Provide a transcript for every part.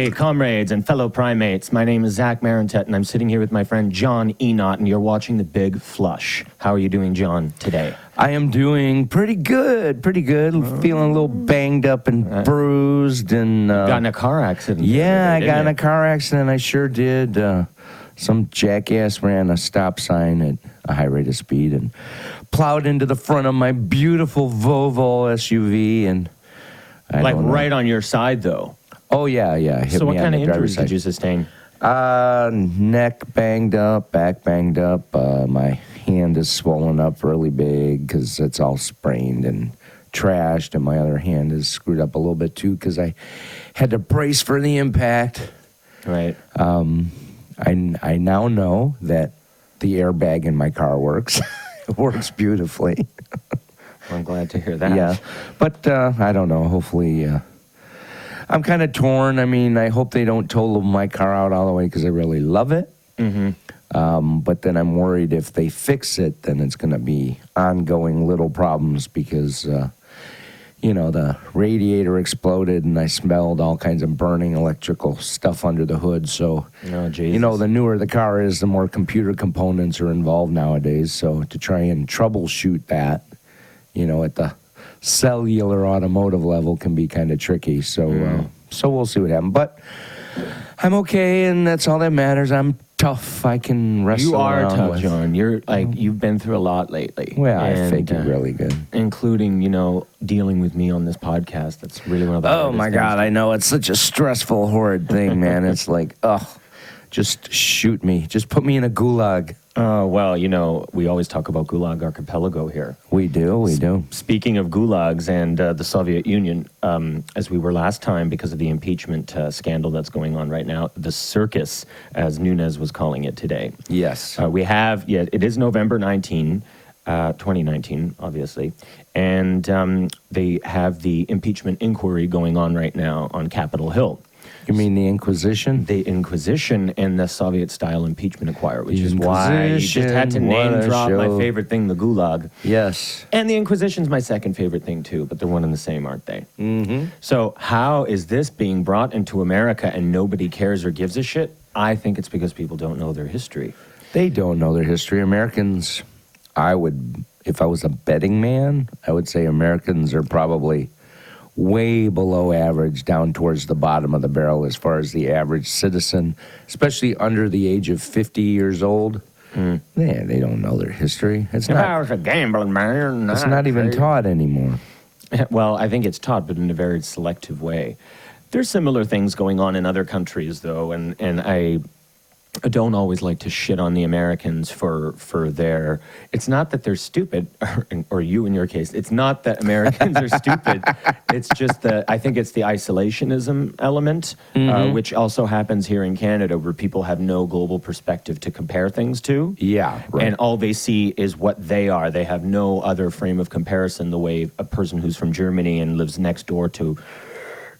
Hey, comrades and fellow primates, my name is Zach Marentet, and I'm sitting here with my friend John Enott, and you're watching The Big Flush. How are you doing, John, today? I am doing pretty good. Feeling a little banged up and bruised. And got in a car accident. Yeah, I got in a car accident. I sure did. Some jackass ran a stop sign at a high rate of speed and plowed into the front of my beautiful Volvo SUV. And like right on your side, though. Oh, yeah. Hit so me what kind of injuries side. did you sustain? Neck banged up, back banged up. My hand is swollen up really big because it's all sprained and trashed, and my other hand is screwed up a little bit too because I had to brace for the impact. Right. I now know that the airbag in my car works. It works beautifully. Well, I'm glad to hear that. Yeah, but I don't know. Hopefully, I'm kind of torn. I mean, I hope they don't total my car out all the way because I really love it. Mm-hmm. But then I'm worried if they fix it, then it's going to be ongoing little problems because, the radiator exploded and I smelled all kinds of burning electrical stuff under the hood. So, the newer the car is, the more computer components are involved nowadays. So to try and troubleshoot that, at the cellular automotive level can be kind of tricky. So so we'll see what happens. But I'm okay, and that's all that matters. I'm tough. I can wrestle. You are around tough, with. John. You're you've been through a lot lately. Well, I think you're really good. Including, dealing with me on this podcast. That's really one of the Oh, my God. I know. It's such a stressful, horrid thing, man. It's like, just shoot me. Just put me in a gulag. Well, we always talk about Gulag Archipelago here. We do. Speaking of gulags and the Soviet Union, as we were last time because of the impeachment scandal that's going on right now, the circus, as Nunes was calling it today. Yes. It is November 19, 2019, obviously, and they have the impeachment inquiry going on right now on Capitol Hill. You mean the Inquisition? The Inquisition and the Soviet-style impeachment inquiry, which is why you just had to name drop my favorite thing, the Gulag. Yes. And the Inquisition's my second favorite thing, too, but they're one and the same, aren't they? Mm-hmm. So how is this being brought into America and nobody cares or gives a shit? I think it's because people don't know their history. They don't know their history. Americans, if I was a betting man, I would say Americans are probably way below average, down towards the bottom of the barrel as far as the average citizen, especially under the age of 50 years old. They don't know their history. If I was a gambling man, it's not even taught anymore. Well, I think it's taught, but in a very selective way. There's similar things going on in other countries, though, and I don't always like to shit on the Americans for their... It's not that they're stupid, or you in your case. It's not that Americans are stupid. It's just that I think it's the isolationism element, which also happens here in Canada, where people have no global perspective to compare things to. Yeah, right. And all they see is what they are. They have no other frame of comparison, the way a person who's from Germany and lives next door to,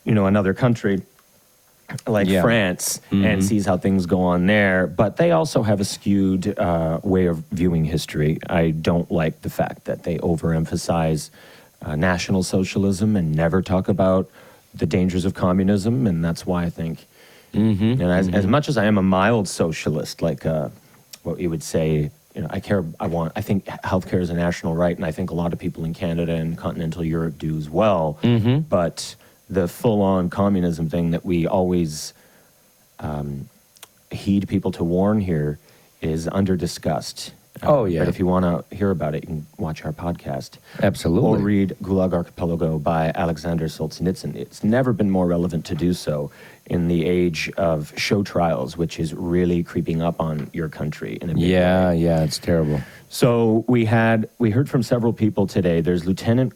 another country like France, and sees how things go on there. But they also have a skewed way of viewing history. I don't like the fact that they overemphasize National Socialism and never talk about the dangers of communism, and that's why I think, as much as I am a mild socialist, like what you would say, I think healthcare is a national right, and I think a lot of people in Canada and continental Europe do as well, but the full-on communism thing that we always heed people to warn here is under-discussed. Oh, yeah. But if you want to hear about it, you can watch our podcast. Absolutely. Or read Gulag Archipelago by Alexander Solzhenitsyn. It's never been more relevant to do so in the age of show trials, which is really creeping up on your country in a big way. Yeah, it's terrible. So we heard from several people today. There's Lieutenant...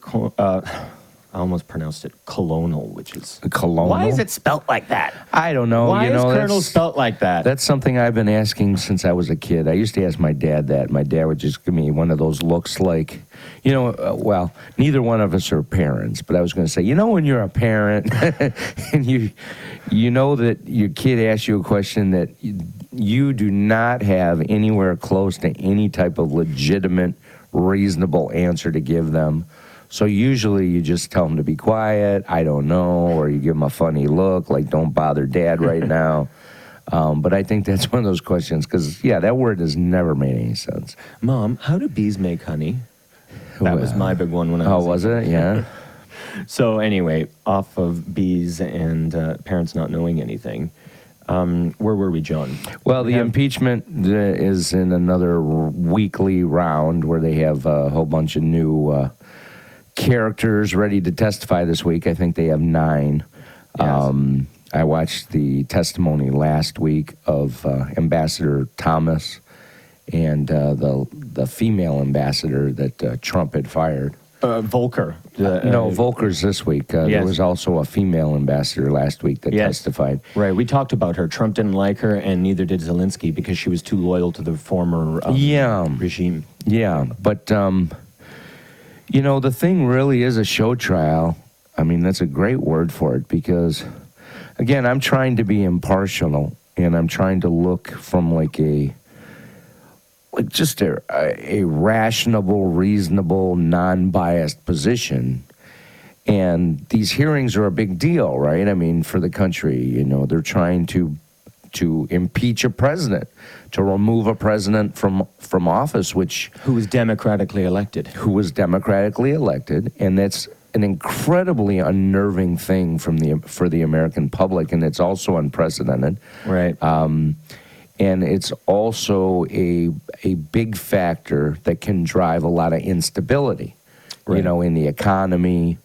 I almost pronounced it colonel, which is... Colonel? Why is it spelt like that? I don't know. Why is colonel spelt like that? That's something I've been asking since I was a kid. I used to ask my dad that. My dad would just give me one of those looks like, well, neither one of us are parents, but I was going to say, when you're a parent and you know that your kid asks you a question that you do not have anywhere close to any type of legitimate, reasonable answer to give them. So usually you just tell them to be quiet, I don't know, or you give them a funny look, like don't bother Dad right now. But I think that's one of those questions, because, yeah, that word has never made any sense. Mom, how do bees make honey? That was my big one when I was. Oh, was it? Yeah. So anyway, off of bees and parents not knowing anything, where were we, John? Well, the impeachment is in another weekly round where they have a whole bunch of new characters ready to testify this week. I think they have 9. Yes. I watched the testimony last week of Ambassador Thomas and the female ambassador that Trump had fired. Volker. No, Volker's this week. There was also a female ambassador last week that testified. Right. We talked about her. Trump didn't like her, and neither did Zelensky, because she was too loyal to the former regime. Yeah, but, the thing really is a show trial. I mean, that's a great word for it, because, again, I'm trying to be impartial, and I'm trying to look from just a rational, reasonable, non-biased position. And these hearings are a big deal, right? I mean, for the country, they're trying to impeach a president, to remove a president from office, who was democratically elected. And that's an incredibly unnerving thing for the American public, and it's also unprecedented. Right. And it's also a big factor that can drive a lot of instability, in the economy,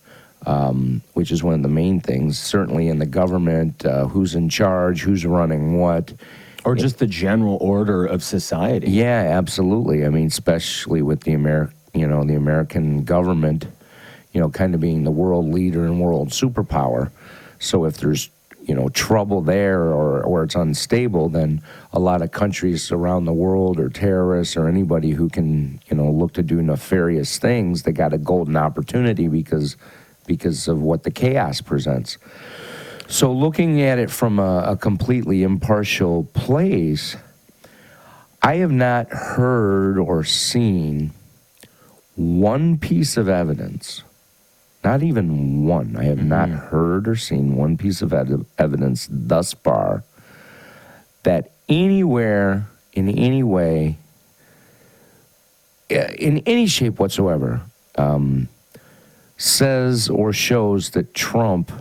which is one of the main things, certainly in the government, who's in charge, who's running what. Or just the general order of society. Yeah, absolutely. I mean, especially with the American government, kind of being the world leader and world superpower. So if there's trouble there or it's unstable, then a lot of countries around the world, or terrorists, or anybody who can, look to do nefarious things, they got a golden opportunity because of what the chaos presents. So looking at it from a completely impartial place, I have not heard or seen one piece of evidence. Not even one. I have not heard or seen one piece of evidence thus far that anywhere, in any way, in any shape whatsoever, says or shows that Trump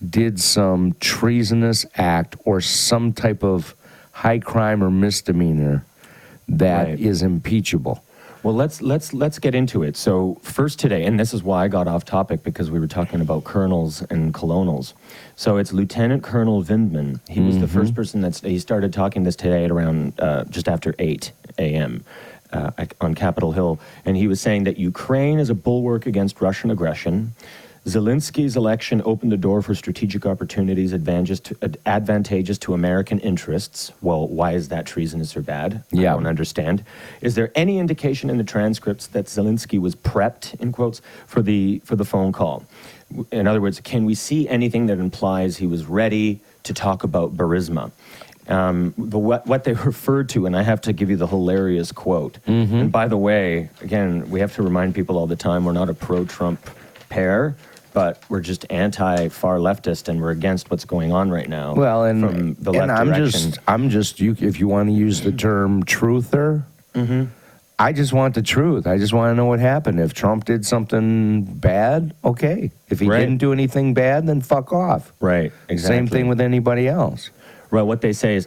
did some treasonous act or some type of high crime or misdemeanor that is impeachable. Well, let's get into it. So first today, and this is why I got off topic, because we were talking about colonels and colonels. So it's Lieutenant Colonel Vindman. He was the first person he started talking this today at around just after 8 a.m. On Capitol Hill, and he was saying that Ukraine is a bulwark against Russian aggression. Zelensky's election opened the door for strategic opportunities advantageous to American interests. Well, why is that treasonous or bad? Yeah. I don't understand. Is there any indication in the transcripts that Zelensky was prepped, in quotes, for the phone call? In other words, can we see anything that implies he was ready to talk about Burisma? What they referred to, and I have to give you the hilarious quote. And by the way, again, we have to remind people all the time, we're not a pro-Trump pair, but we're just anti-far leftist, and we're against what's going on right now. Well, from the left direction. I'm just if you want to use the term truther, I just want the truth. I just want to know what happened. If Trump did something bad, okay. If he didn't do anything bad, then fuck off. Right, exactly. Same thing with anybody else. Right, what they say is,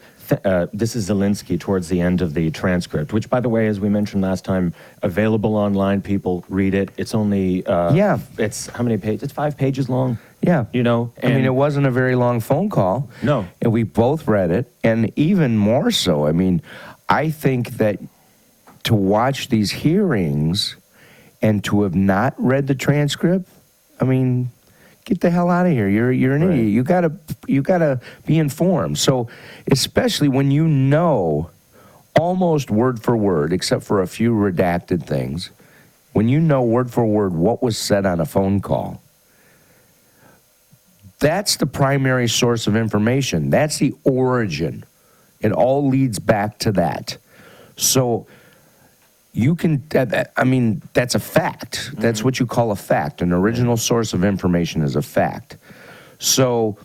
this is Zelensky towards the end of the transcript, which, by the way, as we mentioned last time, available online. People read it. It's only, it's how many pages? It's 5 pages long. Yeah. And I mean, it wasn't a very long phone call. No. And we both read it. And even more so, I mean, I think that to watch these hearings and to have not read the transcript, I mean, get the hell out of here. You're an idiot. You gotta be informed. So especially when you know almost word for word, except for a few redacted things, when you know word for word what was said on a phone call, that's the primary source of information. That's the origin. It all leads back to that. So you can, I mean, that's a fact. That's what you call a fact. An original source of information is a fact. So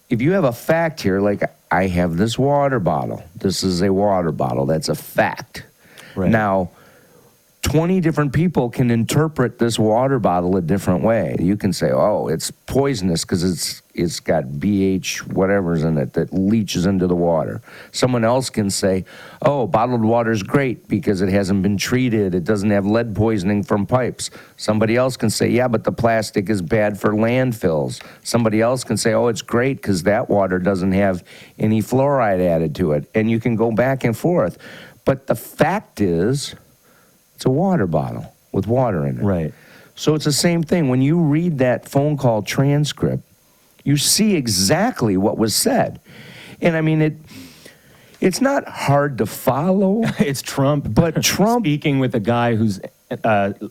if you have a fact here, like I have this water bottle. This is a water bottle. That's a fact. Right. Now, 20 different people can interpret this water bottle a different way. You can say, oh, it's poisonous because it's got BH whatever's in it that leaches into the water. Someone else can say, oh, bottled water is great because it hasn't been treated. It doesn't have lead poisoning from pipes. Somebody else can say, yeah, but the plastic is bad for landfills. Somebody else can say, oh, it's great because that water doesn't have any fluoride added to it. And you can go back and forth. But the fact is, it's a water bottle with water in it. Right. So it's the same thing. When you read that phone call transcript, you see exactly what was said. And I mean, it's not hard to follow. It's Trump. But Trump speaking with a guy whose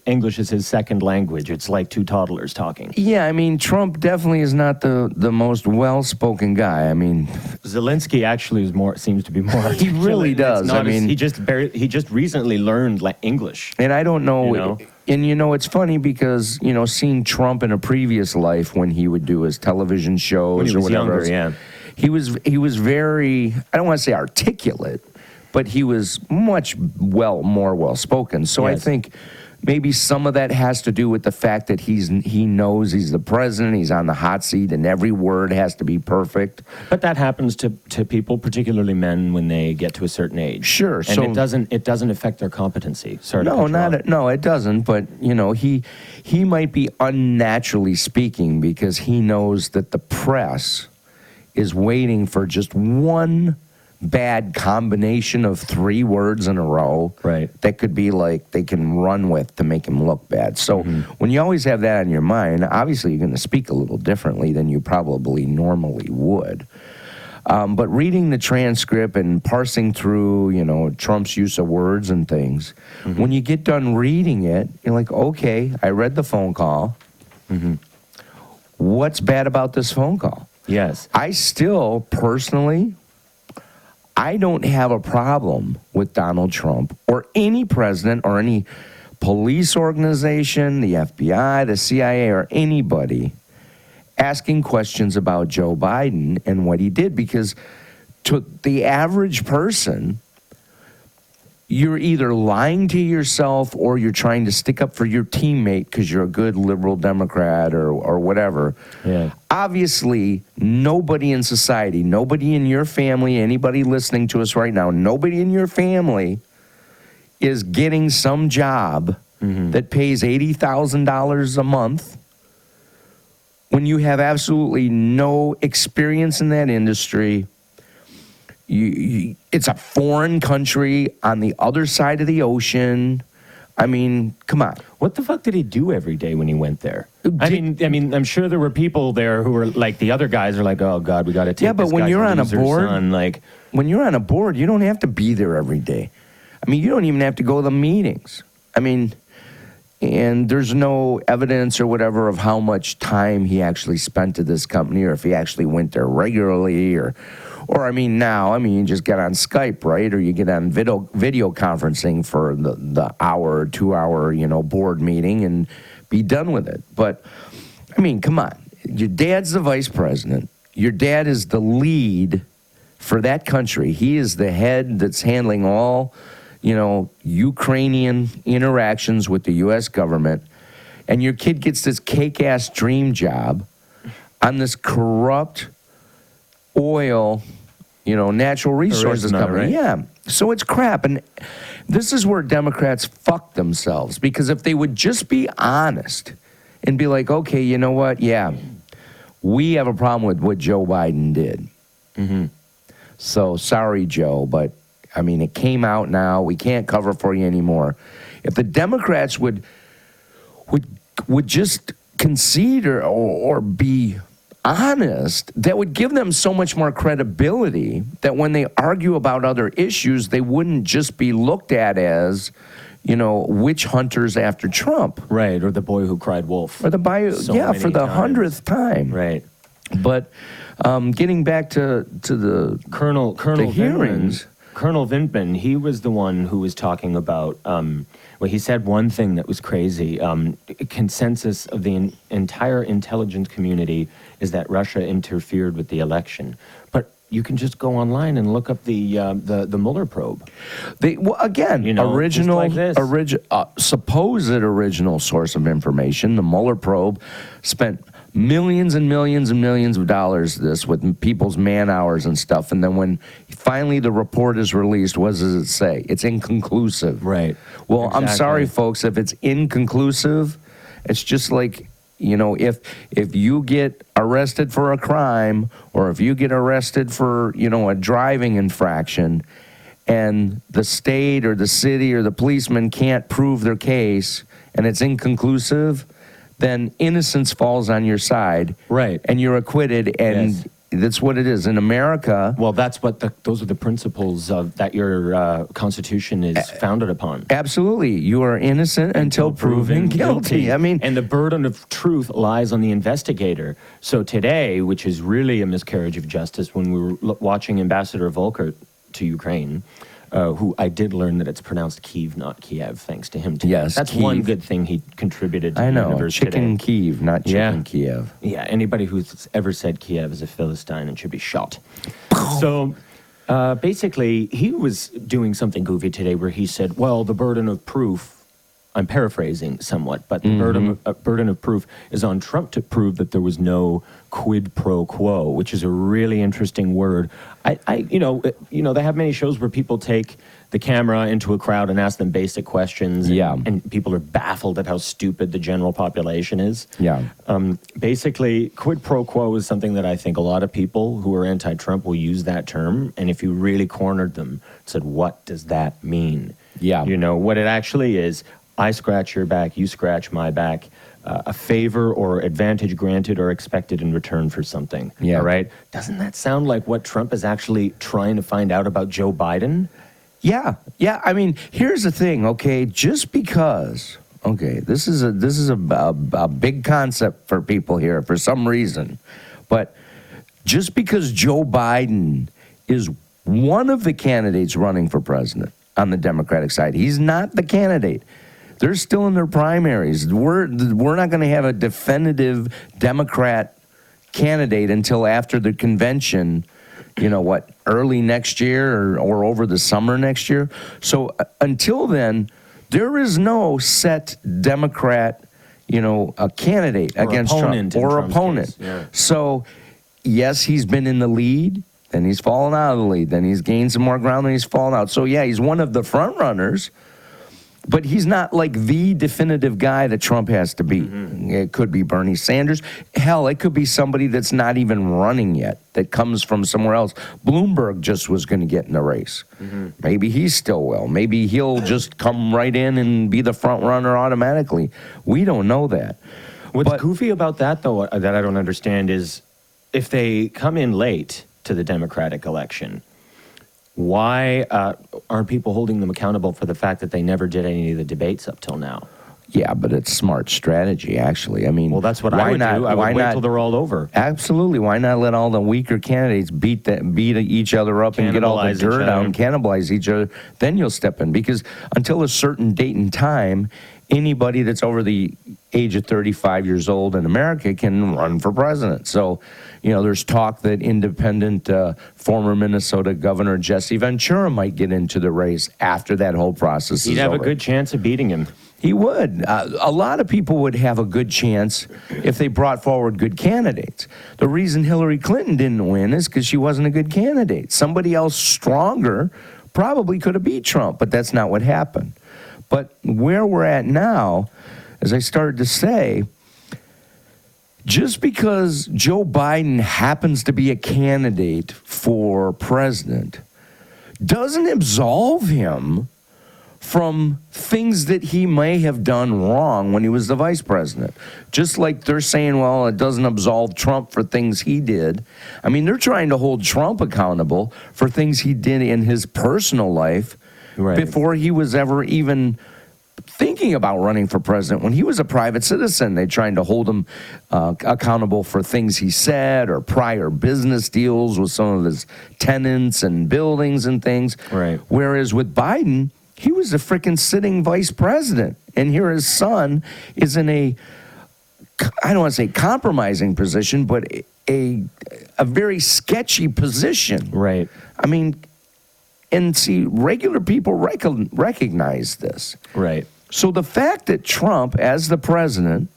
English is his second language. It's like two toddlers talking. Yeah, I mean, Trump definitely is not the most well-spoken guy. I mean, Zelensky actually seems to be more. He really does. I mean, he just recently learned English. And I don't know. You know? And it's funny because seeing Trump in a previous life when he would do his television shows When he or was whatever, younger, yeah. he was very, I don't want to say articulate, but he was much more well-spoken. So I Yes. think maybe some of that has to do with the fact that he knows he's the president, he's on the hot seat, and every word has to be perfect. But that happens to people, particularly men, when they get to a certain age. Sure. And So it doesn't affect their competency. Sorry to no, cut you off. no, it doesn't. But he might be unnaturally speaking because he knows that the press is waiting for just one bad combination of three words in a row, right, that could be like they can run with to make him look bad. So when you always have that on your mind, obviously you're going to speak a little differently than you probably normally would. But reading the transcript and parsing through, Trump's use of words and things, when you get done reading it, you're like, okay, I read the phone call. What's bad about this phone call? Yes. I still, personally, I don't have a problem with Donald Trump or any president or any police organization, the FBI, the CIA, or anybody asking questions about Joe Biden and what he did, because to the average person, you're either lying to yourself or you're trying to stick up for your teammate because you're a good liberal Democrat or whatever. Yeah. Obviously, nobody in society, nobody in your family, anybody listening to us right now, nobody in your family is getting some job that pays $80,000 a month when you have absolutely no experience in that industry. It's a foreign country on the other side of the ocean. I mean, come on. What the fuck did he do every day when he went there? I mean, I'm sure there were people there who were like, the other guys are like, oh God, we got to take. Yeah, but this when guy's you're on a loser board, son, when you're on a board, you don't have to be there every day. I mean, you don't even have to go to the meetings. I mean, and there's no evidence or whatever of how much time he actually spent at this company, or if he actually went there regularly, or I mean, now, you just get on Skype, right? Or you get on video conferencing for the hour or 2 hour, board meeting and be done with it. But, I mean, come on. Your dad's the vice president. Your dad is the lead for that country. He is the head that's handling all, Ukrainian interactions with the U.S. government. And your kid gets this cake-ass dream job on this corrupt oil, natural resources company. Right? Yeah. So it's crap. And this is where Democrats fuck themselves, because if they would just be honest and be like, okay, you know what? Yeah, we have a problem with what Joe Biden did. So sorry, Joe, but it came out now. We can't cover for you anymore. If the Democrats would just concede or be honest, that would give them so much more credibility that when they argue about other issues, they wouldn't just be looked at as, witch hunters after Trump. Right, or the boy who cried wolf. Or for the 100th time. Right. But getting back to the Colonel hearings. Colonel Vindman, he was the one who was talking about, he said one thing that was crazy. Consensus of the entire intelligence community is that Russia interfered with the election. But you can just go online and look up the Mueller probe. Supposed original source of information, the Mueller probe, spent millions and millions and millions of dollars with people's man hours and stuff, and then when finally the report is released, what does it say? It's inconclusive. Right. Well, exactly. I'm sorry, folks, if it's inconclusive, it's just like, if you get arrested for a crime, or if you get arrested for, a driving infraction, and the state or the city or the policeman can't prove their case, and it's inconclusive, then innocence falls on your side, right? And you're acquitted, and yes. That's what it is in America. Well, that's what those are the principles that your Constitution is founded upon. Absolutely, you are innocent until proven guilty. I mean, and the burden of truth lies on the investigator. So today, which is really a miscarriage of justice, when we were watching Ambassador Volker to Ukraine. Who I did learn that it's pronounced Kyiv, not Kiev, thanks to him. Yes, that's Kyiv. One good thing he contributed to the universe chicken today. Kyiv, not chicken Kiev. Yeah, anybody who's ever said Kiev is a Philistine and should be shot. So basically, he was doing something goofy today where he said, well, the burden of proof, I'm paraphrasing somewhat, but the burden of proof is on Trump to prove that there was no quid pro quo, which is a really interesting word. They have many shows where people take the camera into a crowd and ask them basic questions, and people are baffled at how stupid the general population is. Yeah. Basically, quid pro quo is something that I think a lot of people who are anti-Trump will use that term, and if you really cornered them, said, what does that mean? Yeah. What it actually is, I scratch your back, you scratch my back. A favor or advantage granted or expected in return for something. Yeah. All right? Doesn't that sound like what Trump is actually trying to find out about Joe Biden? Yeah. Yeah. I mean, here's the thing, okay? Just because, this is a big concept for people here for some reason, but just because Joe Biden is one of the candidates running for president on the Democratic side, he's not the candidate. They're still in their primaries. We're not going to have a definitive Democrat candidate until after the convention, early next year or over the summer next year. So until then, there is no set Democrat, a candidate or against Trump or opponent. Yeah. So, yes, he's been in the lead. Then he's fallen out of the lead. Then he's gained some more ground. Then he's fallen out. So, yeah, he's one of the front runners. But he's not like the definitive guy that Trump has to be. Mm-hmm. It could be Bernie Sanders. Hell, it could be somebody that's not even running yet, that comes from somewhere else. Bloomberg just was going to get in the race. Mm-hmm. Maybe he still will. Maybe he'll just come right in and be the front runner automatically. We don't know that. What's goofy about that, though, that I don't understand is if they come in late to the Democratic election, why aren't people holding them accountable for the fact that they never did any of the debates up till now? Yeah, but it's smart strategy, actually. I mean, well, that's what I would do. I would wait till they're all over. Absolutely. Why not let all the weaker candidates beat each other up and get all the dirt out and cannibalize each other? Then you'll step in. Because until a certain date and time, anybody that's over the age of 35 years old in America can run for president. So, there's talk that independent former Minnesota Governor Jesse Ventura might get into the race after that whole process is over. He'd have a good chance of beating him. He would. A lot of people would have a good chance if they brought forward good candidates. The reason Hillary Clinton didn't win is because she wasn't a good candidate. Somebody else stronger probably could have beat Trump, but that's not what happened. But where we're at now, as I started to say, just because Joe Biden happens to be a candidate for president doesn't absolve him from things that he may have done wrong when he was the vice president. Just like they're saying, well, it doesn't absolve Trump for things he did. I mean, they're trying to hold Trump accountable for things he did in his personal life before he was ever even thinking about running for president, when he was a private citizen, they tried to hold him accountable for things he said or prior business deals with some of his tenants and buildings and things. Right. Whereas with Biden, he was a freaking sitting vice president. And here his son is in I don't want to say compromising position, but a very sketchy position. Right. I mean, and see, regular people recognize this. Right. So the fact that Trump, as the president,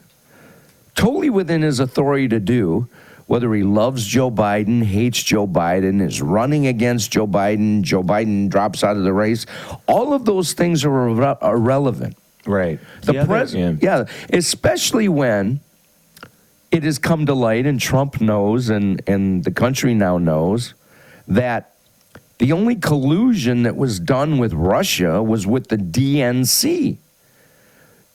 totally within his authority to do, whether he loves Joe Biden, hates Joe Biden, is running against Joe Biden drops out of the race, all of those things are irrelevant. Right. The president, yeah, especially when it has come to light, and Trump knows, and the country now knows, that the only collusion that was done with Russia was with the DNC.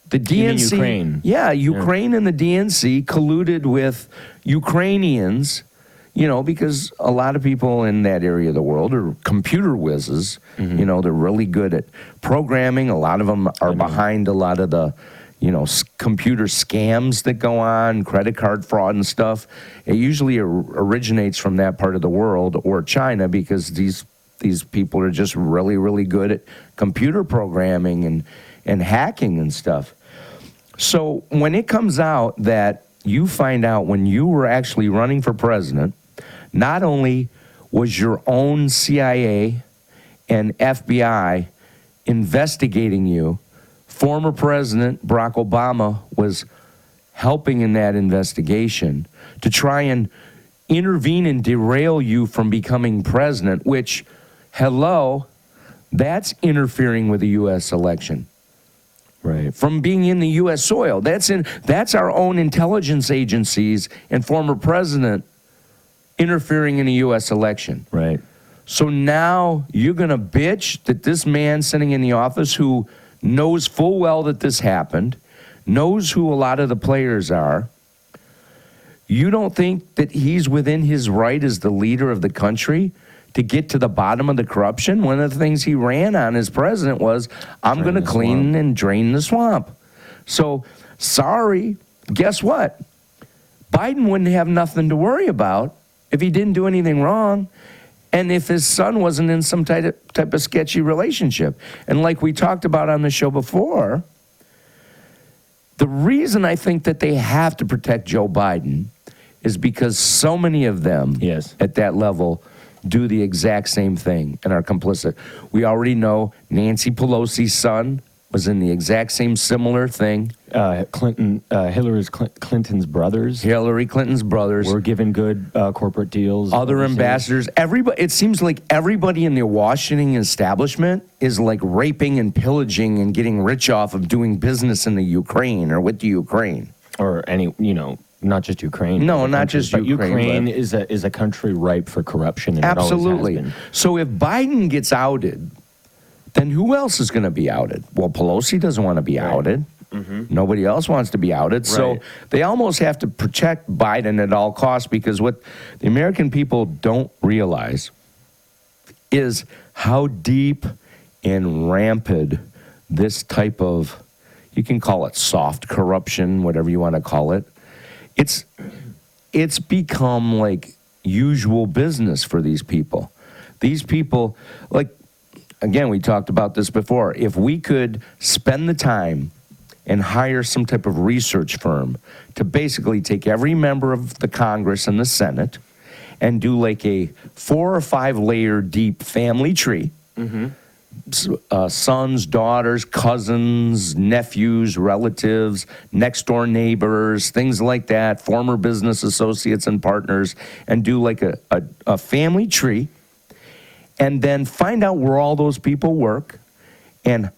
The DNC, You mean Ukraine? Yeah, Ukraine and the DNC colluded with Ukrainians, because a lot of people in that area of the world are computer whizzes. Mm-hmm. They're really good at programming. A lot of them are behind a lot of the, computer scams that go on, credit card fraud and stuff. It usually originates from that part of the world or China, because these people are just really, really good at computer programming and hacking and stuff. So when it comes out that you find out when you were actually running for president, not only was your own CIA and FBI investigating you, former President Barack Obama was helping in that investigation to try and intervene and derail you from becoming president, which, hello, that's interfering with the U.S. election. Right. From being in the U.S. soil. That's our own intelligence agencies and former president interfering in a U.S. election. Right. So now you're going to bitch that this man sitting in the office, who knows full well that this happened, knows who a lot of the players are, you don't think that he's within his right as the leader of the country to get to the bottom of the corruption? One of the things he ran on as president was, I'm going to clean and drain the swamp. So, sorry, guess what? Biden wouldn't have nothing to worry about if he didn't do anything wrong, and if his son wasn't in some type of sketchy relationship. And like we talked about on the show before, the reason I think that they have to protect Joe Biden is because so many of them at that level do the exact same thing and are complicit. We already know Nancy Pelosi's son was in the exact same similar thing. Hillary Clinton's brothers. Hillary Clinton's brothers were given good corporate deals. Other ambassadors. Everybody. It seems like everybody in the Washington establishment is like raping and pillaging and getting rich off of doing business in the Ukraine or with the Ukraine. Or any, not just Ukraine. No, not just Ukraine. Ukraine is a country ripe for corruption. And absolutely. It always has been. So if Biden gets outed, then who else is going to be outed? Well, Pelosi doesn't want to be outed. Mm-hmm. Nobody else wants to be outed. Right. So they almost have to protect Biden at all costs, because what the American people don't realize is how deep and rampant this type of, you can call it soft corruption, whatever you want to call it, it's become like usual business for these people. These people, like, again, we talked about this before. If we could spend the time and hire some type of research firm to basically take every member of the Congress and the Senate and do like a 4 or 5 layer deep family tree, sons, daughters, cousins, nephews, relatives, next door neighbors, things like that, former business associates and partners, and do like a family tree, and then find out where all those people work and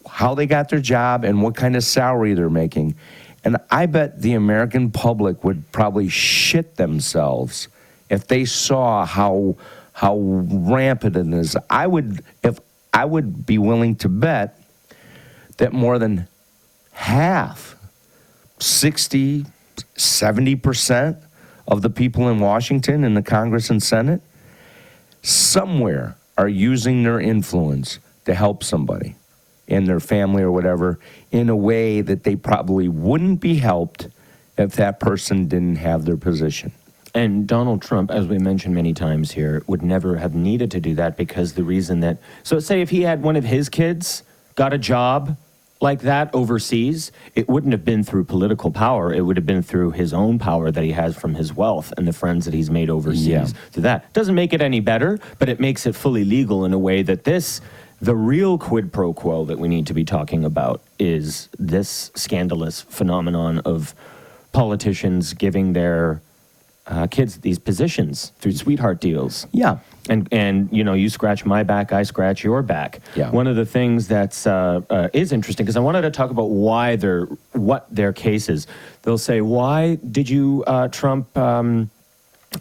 how they got their job and what kind of salary they're making. And I bet the American public would probably shit themselves if they saw how rampant it is. I would be willing to bet that more than half, 60, 70% of the people in Washington, in the Congress and Senate, somewhere are using their influence to help somebody. and their family or whatever in a way that they probably wouldn't be helped if that person didn't have their position. And Donald Trump, as we mentioned many times here, would never have needed to do that because the reason that... So say if he had one of his kids got a job like that overseas, it wouldn't have been through political power. It would have been through his own power that he has from his wealth and the friends that he's made overseas. To that. Doesn't make it any better, but it makes it fully legal in a way that the real quid pro quo that we need to be talking about is this scandalous phenomenon of politicians giving their kids these positions through sweetheart deals. Yeah. And you know, you scratch my back, I scratch your back. Yeah. One of the things that's is interesting, because I wanted to talk about what their case is. They'll say, why did you, Trump,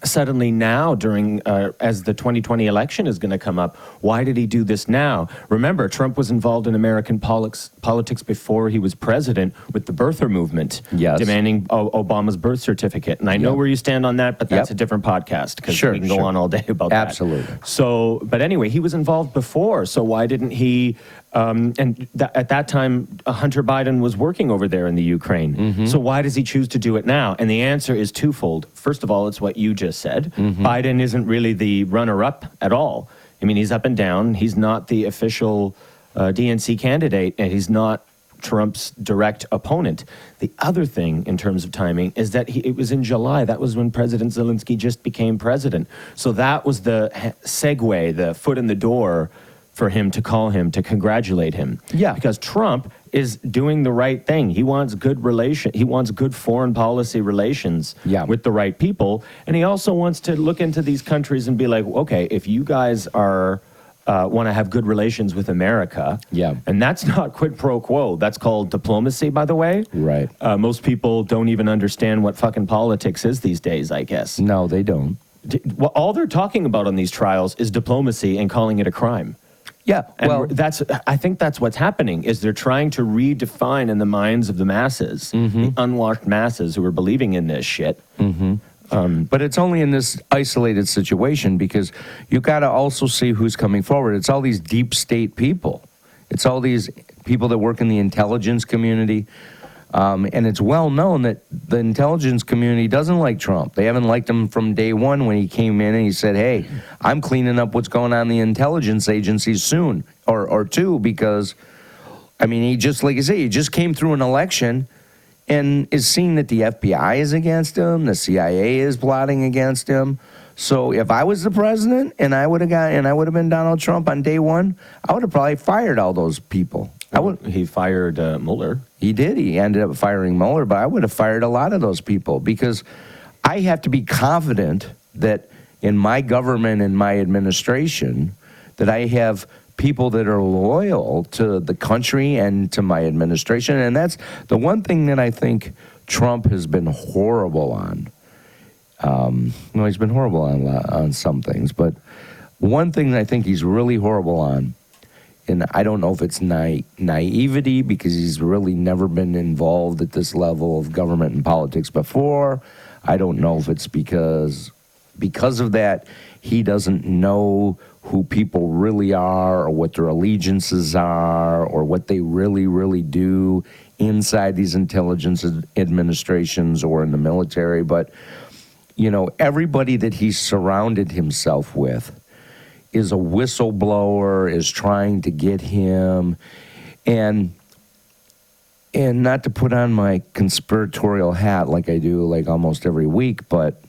suddenly now during, as the 2020 election is going to come up, why did he do this now? Remember, Trump was involved in American politics before he was president with the birther movement, demanding Obama's birth certificate. And I know where you stand on that, but that's a different podcast, because we can go on all day about that. Absolutely. So, but anyway, he was involved before, so why didn't he... at that time, Hunter Biden was working over there in the Ukraine. So why does he choose to do it now? And the answer is twofold. First of all, it's what you just said. Biden isn't really the runner-up at all. I mean, he's up and down. He's not the official DNC candidate, and he's not Trump's direct opponent. The other thing in terms of timing is that it was in July. That was when President Zelensky just became president. So that was the segue, the foot in the door for him to call him, to congratulate him. Yeah. Because Trump is doing the right thing. He wants good foreign policy relations with the right people. And he also wants to look into these countries and be like, okay, if you guys are want to have good relations with America, and that's not quid pro quo. That's called diplomacy, by the way. Right. Most people don't even understand what fucking politics is these days, I guess. No, they don't. Well, all they're talking about on these trials is diplomacy and calling it a crime. Yeah, well, I think that's what's happening, is they're trying to redefine in the minds of the masses, the unwashed masses who are believing in this shit. But it's only in this isolated situation, because you got to also see who's coming forward. It's all these deep state people. It's all these people that work in the intelligence community. And it's well known that the intelligence community doesn't like Trump. They haven't liked him from day one when he came in and he said, hey, I'm cleaning up what's going on in the intelligence agencies soon, or two, because, I mean, he just, like I say, he just came through an election and is seeing that the FBI is against him, the CIA is plotting against him. So if I was the president and I would have been Donald Trump on day one, I would have probably fired all those people. He fired Mueller. He did. He ended up firing Mueller, but I would have fired a lot of those people, because I have to be confident that in my government and my administration that I have people that are loyal to the country and to my administration. And that's the one thing that I think Trump has been horrible on. Well, he's been horrible on some things, but one thing that I think he's really horrible on, and I don't know if it's naivety, because he's really never been involved at this level of government and politics before. I don't know if it's because of that, he doesn't know who people really are, or what their allegiances are, or what they really, really do inside these intelligence administrations or in the military. But, you know, everybody that he's surrounded himself with is a whistleblower, is trying to get him, and not to put on my conspiratorial hat like I do like almost every week, but,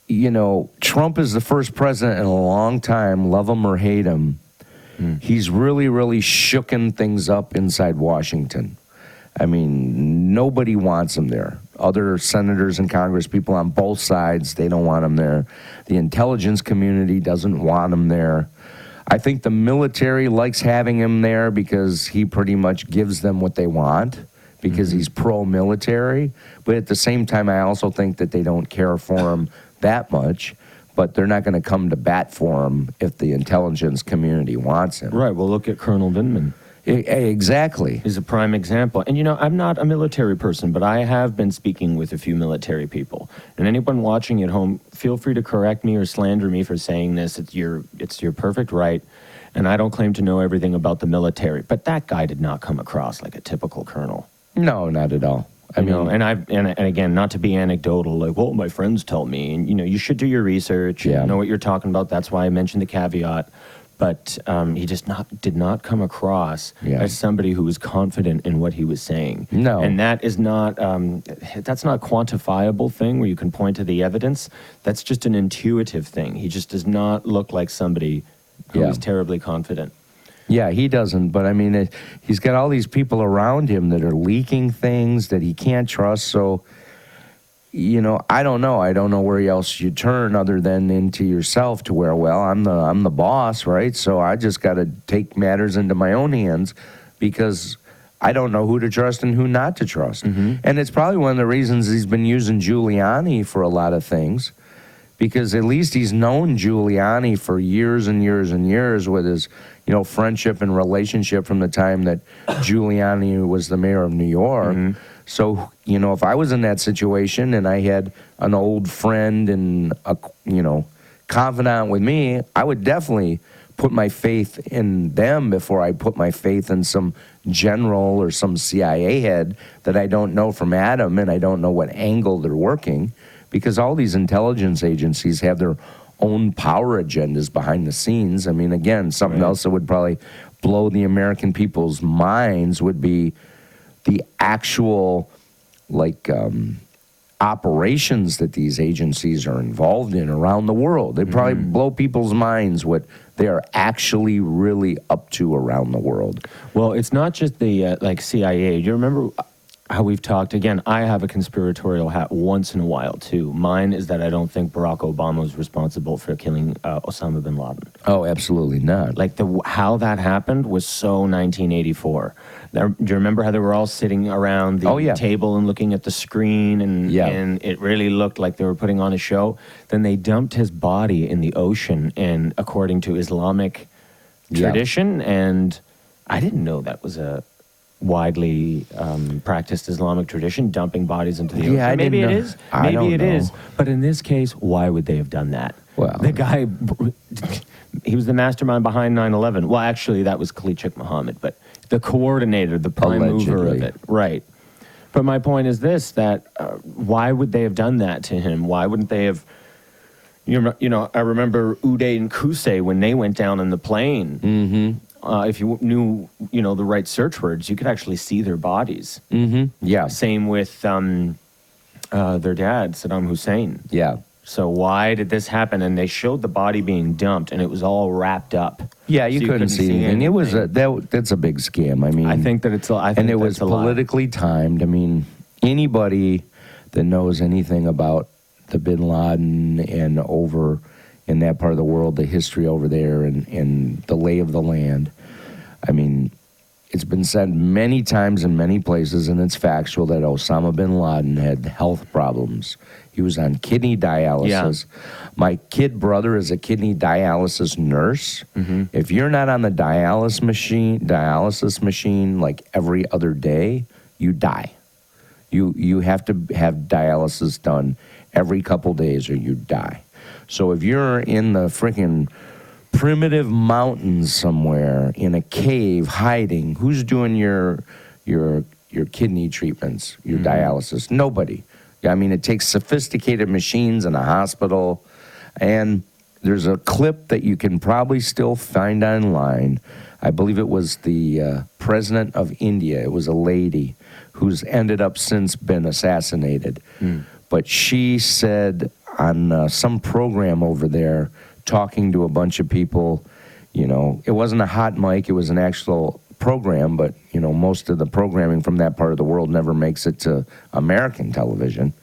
you know, Trump is the first president in a long time, love him or hate him. He's really, really shooken things up inside Washington. I mean, nobody wants him there. Other senators and Congress people on both sides, they don't want him there. The intelligence community doesn't want him there. I think the military likes having him there because he pretty much gives them what they want, because he's pro-military. But at the same time, I also think that they don't care for him that much, but they're not going to come to bat for him if the intelligence community wants him. Right. Well, look at Colonel Vindman. Exactly. He's a prime example. And, you know, I'm not a military person, but I have been speaking with a few military people. And anyone watching at home, feel free to correct me or slander me for saying this. It's your perfect right. and I don't claim to know everything about the military, but that guy did not come across like a typical colonel. No, not at all. I mean, and again, not to be anecdotal, like, well, my friends tell me, and you should do your research, and know what you're talking about. That's why I mentioned the caveat. But he just did not come across as somebody who was confident in what he was saying. No, and that is not that's not a quantifiable thing where you can point to the evidence. That's just an intuitive thing. He just does not look like somebody who is terribly confident. Yeah, he doesn't. But I mean, he's got all these people around him that are leaking things that he can't trust. So, I don't know. I don't know where else you turn other than into yourself to where, well, I'm the boss, right? So I just got to take matters into my own hands because I don't know who to trust and who not to trust. Mm-hmm. And it's probably one of the reasons he's been using Giuliani for a lot of things, because at least he's known Giuliani for years and years and years with his, friendship and relationship from the time that Giuliani was the mayor of New York. Mm-hmm. So, if I was in that situation and I had an old friend and a, confidant with me, I would definitely put my faith in them before I put my faith in some general or some CIA head that I don't know from Adam and I don't know what angle they're working, because all these intelligence agencies have their own power agendas behind the scenes. I mean, again, something else that would probably blow the American people's minds would be the actual, operations that these agencies are involved in around the world. They probably blow people's minds what they are actually really up to around the world. Well, it's not just the CIA. Do you remember how we've talked? Again, I have a conspiratorial hat once in a while too. Mine is that I don't think Barack Obama was responsible for killing Osama bin Laden. Oh, absolutely not. How that happened was so 1984. Do you remember how they were all sitting around the table and looking at the screen and it really looked like they were putting on a show? Then they dumped his body in the ocean, and according to Islamic tradition, and I didn't know that was a widely practiced Islamic tradition, dumping bodies into the ocean. Maybe it is. Maybe it is. But in this case, why would they have done that? Well, the guy, he was the mastermind behind 9/11. Well, actually, that was Khalichuk Muhammad, but the coordinator, the prime mover of it. Right. But my point is this, that why would they have done that to him? Why wouldn't they have, I remember Uday and Kusei when they went down in the plane. Mm-hmm. If you knew, the right search words, you could actually see their bodies. Mm-hmm. Yeah. Same with their dad, Saddam Hussein. Yeah. So why did this happen? And they showed the body being dumped, and it was all wrapped up. Yeah, you couldn't see anything. It was that's a big scam. I mean, I think that it was politically timed. I mean, anybody that knows anything about the Bin Laden and over in that part of the world, the history over there and the lay of the land, I mean, it's been said many times in many places, and it's factual, that Osama bin Laden had health problems. He was on kidney dialysis. Yeah. My kid brother is a kidney dialysis nurse. Mm-hmm. If you're not on the dialysis machine like every other day, you die. You have to have dialysis done every couple days or you die. So if you're in the freaking primitive mountains somewhere in a cave hiding, who's doing your kidney treatments, your dialysis? Nobody. I mean, it takes sophisticated machines in a hospital, and there's a clip that you can probably still find online. I believe it was the president of India. It was a lady who's ended up since been assassinated. But she said on some program over there, talking to a bunch of people, it wasn't a hot mic, it was an actual program, but, most of the programming from that part of the world never makes it to American television.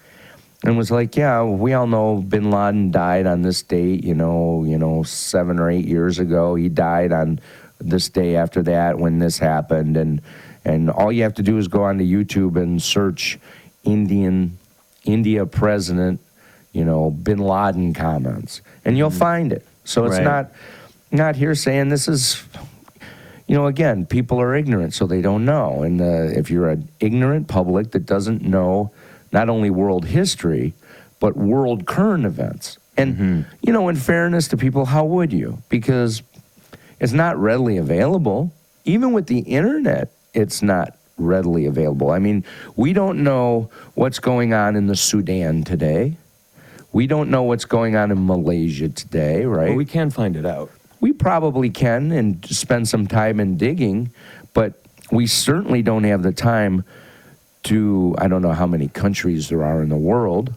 And was like, yeah, we all know Bin Laden died on this date, 7 or 8 years ago. He died on this day after that when this happened. And all you have to do is go onto YouTube and search India president, Bin Laden comments, and you'll find it. So it's not here saying this is, again, people are ignorant, so they don't know. And if you're an ignorant public that doesn't know not only world history, but world current events. And, in fairness to people, how would you? Because It's not readily available. Even with the internet, it's not readily available. I mean, we don't know what's going on in the Sudan today. We don't know what's going on in Malaysia today, right? Well, we can find it out. We probably can and spend some time in digging, but we certainly don't have the time to, I don't know how many countries there are in the world,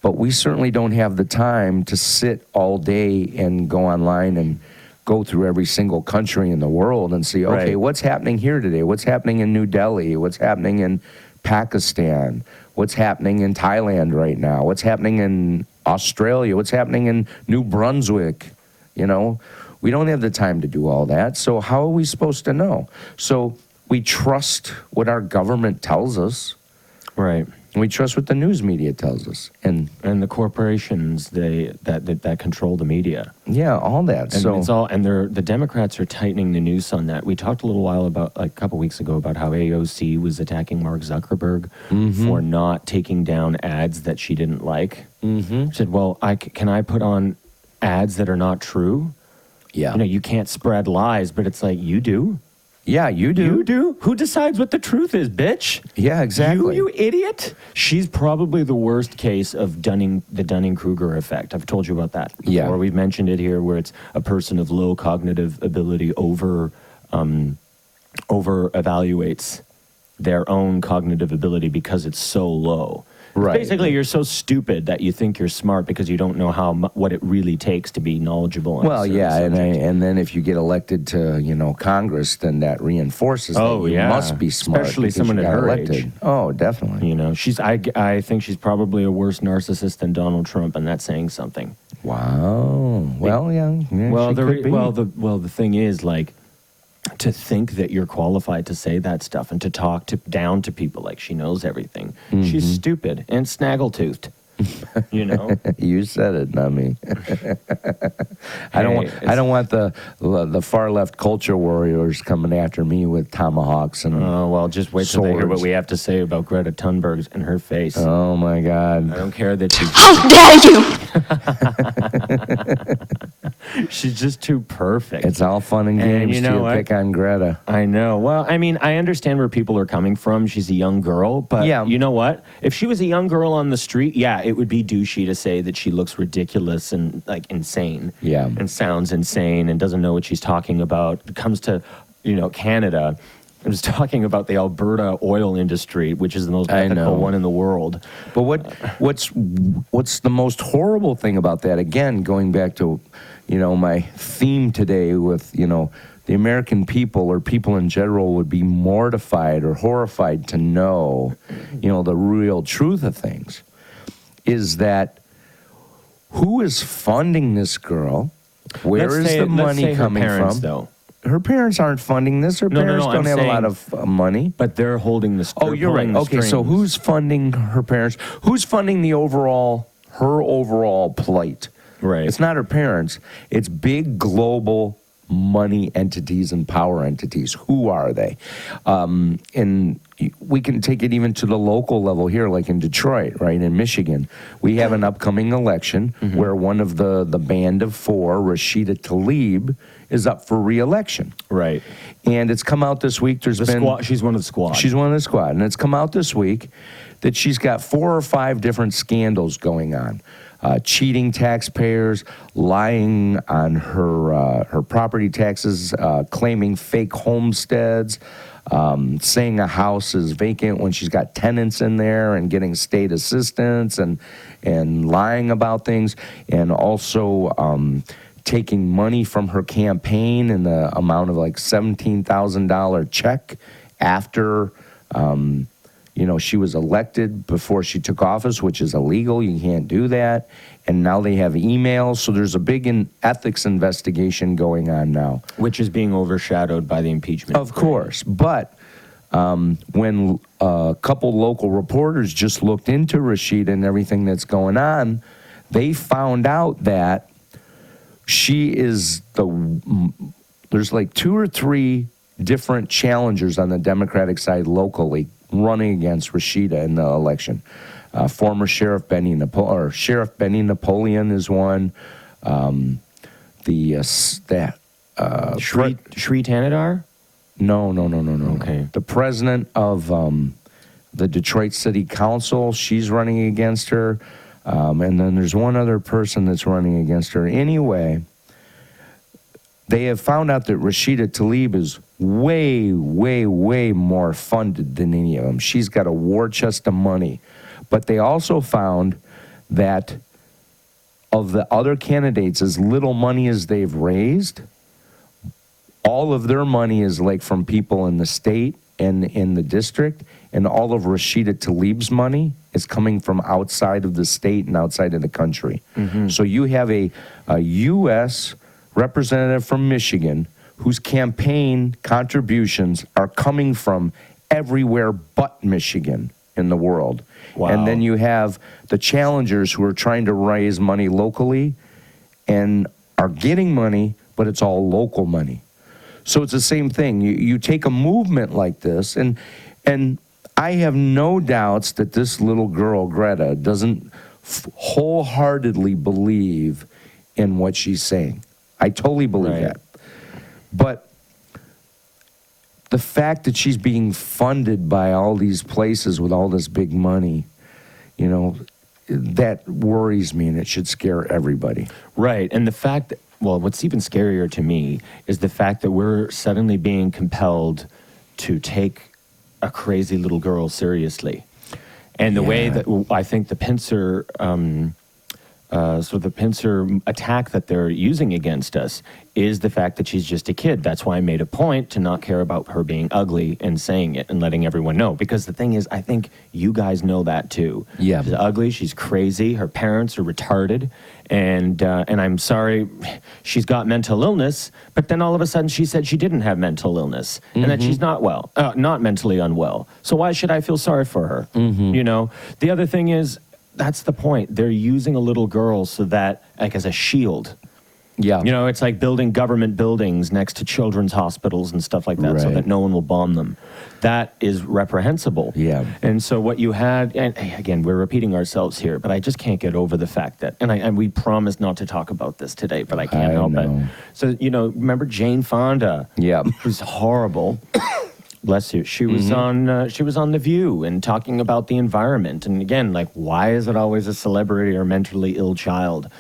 but we certainly don't have the time to sit all day and go online and go through every single country in the world and see, okay, what's happening here today? What's happening in New Delhi? What's happening in Pakistan? What's happening in Thailand right now? What's happening in Australia? What's happening in New Brunswick? You know, we don't have the time to do all that. So how are we supposed to know? So we trust what our government tells us. Right. We trust what the news media tells us. And the corporations that control the media. Yeah, all that. And so it's all, and the Democrats are tightening the noose on that. We talked a little while about, like a couple weeks ago, about how AOC was attacking Mark Zuckerberg for not taking down ads that she didn't like. She said, well, can I put on ads that are not true? Yeah. You know, you can't spread lies, but it's like, you do. Yeah, you do. You do? Who decides what the truth is, bitch? Yeah, exactly. You idiot. She's probably the worst case of the Dunning-Kruger effect. I've told you about that before. Yeah. We've mentioned it here, where it's a person of low cognitive ability over evaluates their own cognitive ability because it's so low. Right. Basically, you're so stupid that you think you're smart because you don't know what it really takes to be knowledgeable. Well, yeah, and then if you get elected to Congress, then that reinforces that you must be smart. Especially someone at her age. Oh, definitely. You know, I think she's probably a worse narcissist than Donald Trump, and that's saying something. Wow. Well, yeah. Well, she could be. the thing is, like, to think that you're qualified to say that stuff and to talk down to people like she knows everything. She's stupid and snaggletooth. You know, you said it, not me. I don't want the far left culture warriors coming after me with tomahawks and well, just wait till they hear what we have to say about Greta Thunberg and her face. Oh my God! I don't care that she's. How dare you! She's just too perfect. It's all fun and games to pick on Greta. I know. Well, I mean, I understand where people are coming from. She's a young girl, but you know what? If she was a young girl on the street, it would be douchey to say that she looks ridiculous and like insane. Yeah. And sounds insane and doesn't know what she's talking about. It comes to, Canada. I was talking about the Alberta oil industry, which is the most ethical one in the world. But what's the most horrible thing about that? Again, going back to, my theme today with, the American people or people in general would be mortified or horrified to know, the real truth of things. Is that who is funding this girl? Where is the money coming from? Though. Her parents aren't funding this. Her parents don't have a lot of money. But they're holding the strings. Oh, you're right. Okay, so who's funding her parents? Who's funding her overall plight? Right. It's not her parents. It's big global money entities and power entities. Who are they? And we can take it even to the local level here, like in Detroit, right, in Michigan. We have an upcoming election where one of the band of four, Rashida Tlaib, is up for re-election. Right. And it's come out this week. She's one of the squad. She's one of the squad. And it's come out this week that she's got 4 or 5 different scandals going on. Cheating taxpayers, lying on her property taxes, claiming fake homesteads, saying a house is vacant when she's got tenants in there, and getting state assistance, and lying about things, and also taking money from her campaign in the amount of like $17,000 check after she was elected before she took office, which is illegal. You can't do that. And now they have emails. So there's a big ethics investigation going on now. Which is being overshadowed by the impeachment. Of course. But when a couple local reporters just looked into Rashida and everything that's going on, they found out that she is there's like 2 or 3 different challengers on the Democratic side locally running against Rashida in the election. Former Sheriff Benny Napoleon is one. Shri Tanadar? No. Okay. The president of the Detroit City Council, she's running against her. And then there's one other person that's running against her. Anyway, they have found out that Rashida Tlaib is way, way, way more funded than any of them. She's got a war chest of money. But they also found that of the other candidates, as little money as they've raised, all of their money is like from people in the state and in the district, and all of Rashida Tlaib's money is coming from outside of the state and outside of the country. Mm-hmm. So you have a U.S. representative from Michigan whose campaign contributions are coming from everywhere but Michigan in the world. Wow. And then you have the challengers who are trying to raise money locally and are getting money, but it's all local money. So it's the same thing. You take a movement like this, and I have no doubts that this little girl, Greta, doesn't wholeheartedly believe in what she's saying. I totally believe that. But the fact that she's being funded by all these places with all this big money, you know, that worries me, and it should scare everybody. Right. And the fact that, well, what's even scarier to me is the fact that we're suddenly being compelled to take a crazy little girl seriously. And the way that I think the Pincer, the Pincer attack that they're using against us is the fact that she's just a kid. That's why I made a point to not care about her being ugly and saying it and letting everyone know. Because the thing is, I think you guys know that too. Yeah. She's ugly, she's crazy, her parents are retarded, and I'm sorry, she's got mental illness, but then all of a sudden she said she didn't have mental illness, and that she's not not mentally unwell. So why should I feel sorry for her? You know? The other thing is, that's the point. They're using a little girl so that, like, as a shield. Yeah. You know, it's like building government buildings next to children's hospitals and stuff like that so that no one will bomb them. That is reprehensible. Yeah. And so what you had, and again, we're repeating ourselves here, but I just can't get over the fact that, and we promised not to talk about this today, but I can't help it. So, you know, remember Jane Fonda? Yeah. Who's horrible. Bless you. She was on The View and talking about the environment. And again, like, why is it always a celebrity or mentally ill child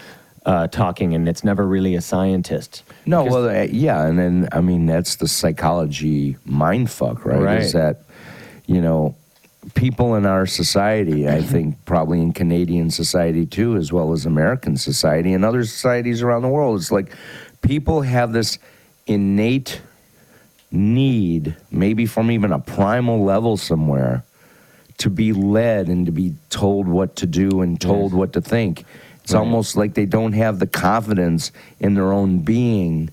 talking, and it's never really a scientist? No, well, and then, I mean, that's the psychology mindfuck, right? Is that, you know, people in our society, I think probably in Canadian society too, as well as American society and other societies around the world, it's like people have this innate need, maybe from even a primal level somewhere, to be led and to be told what to do and told what to think. It's almost like they don't have the confidence in their own being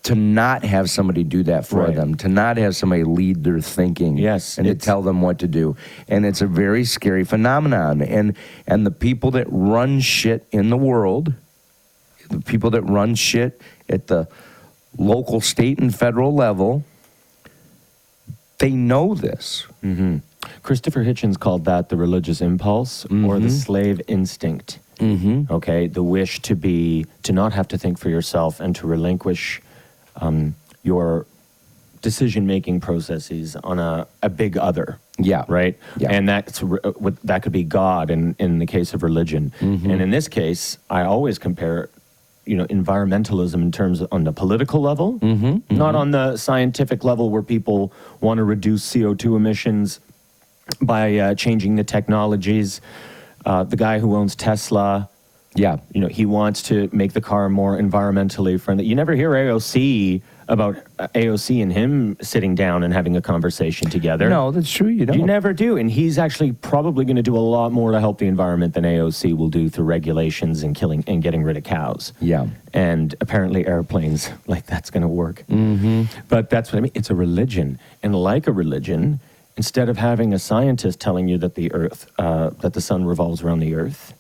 to not have somebody do that for them, to not have somebody lead their thinking and to tell them what to do. And it's a very scary phenomenon. And the people that run shit in the world, the people that run shit at the local, state, and federal level, they know this. Christopher Hitchens called that the religious impulse or the slave instinct. Okay, the wish to not have to think for yourself and to relinquish your decision-making processes on a big other. Yeah. Right? Yeah. And that could be God in the case of religion. And in this case, I always compare, you know, environmentalism in terms on the political level, not on the scientific level where people want to reduce CO2 emissions by changing the technologies. The guy who owns Tesla, you know, he wants to make the car more environmentally friendly. You never hear AOC about AOC and him sitting down and having a conversation together. No, that's true. You don't. You never do. And he's actually probably going to do a lot more to help the environment than AOC will do through regulations and killing and getting rid of cows. Yeah. And apparently airplanes, like, that's going to work. But that's what I mean. It's a religion. And like a religion, instead of having a scientist telling you that the earth, that the sun revolves around the earth,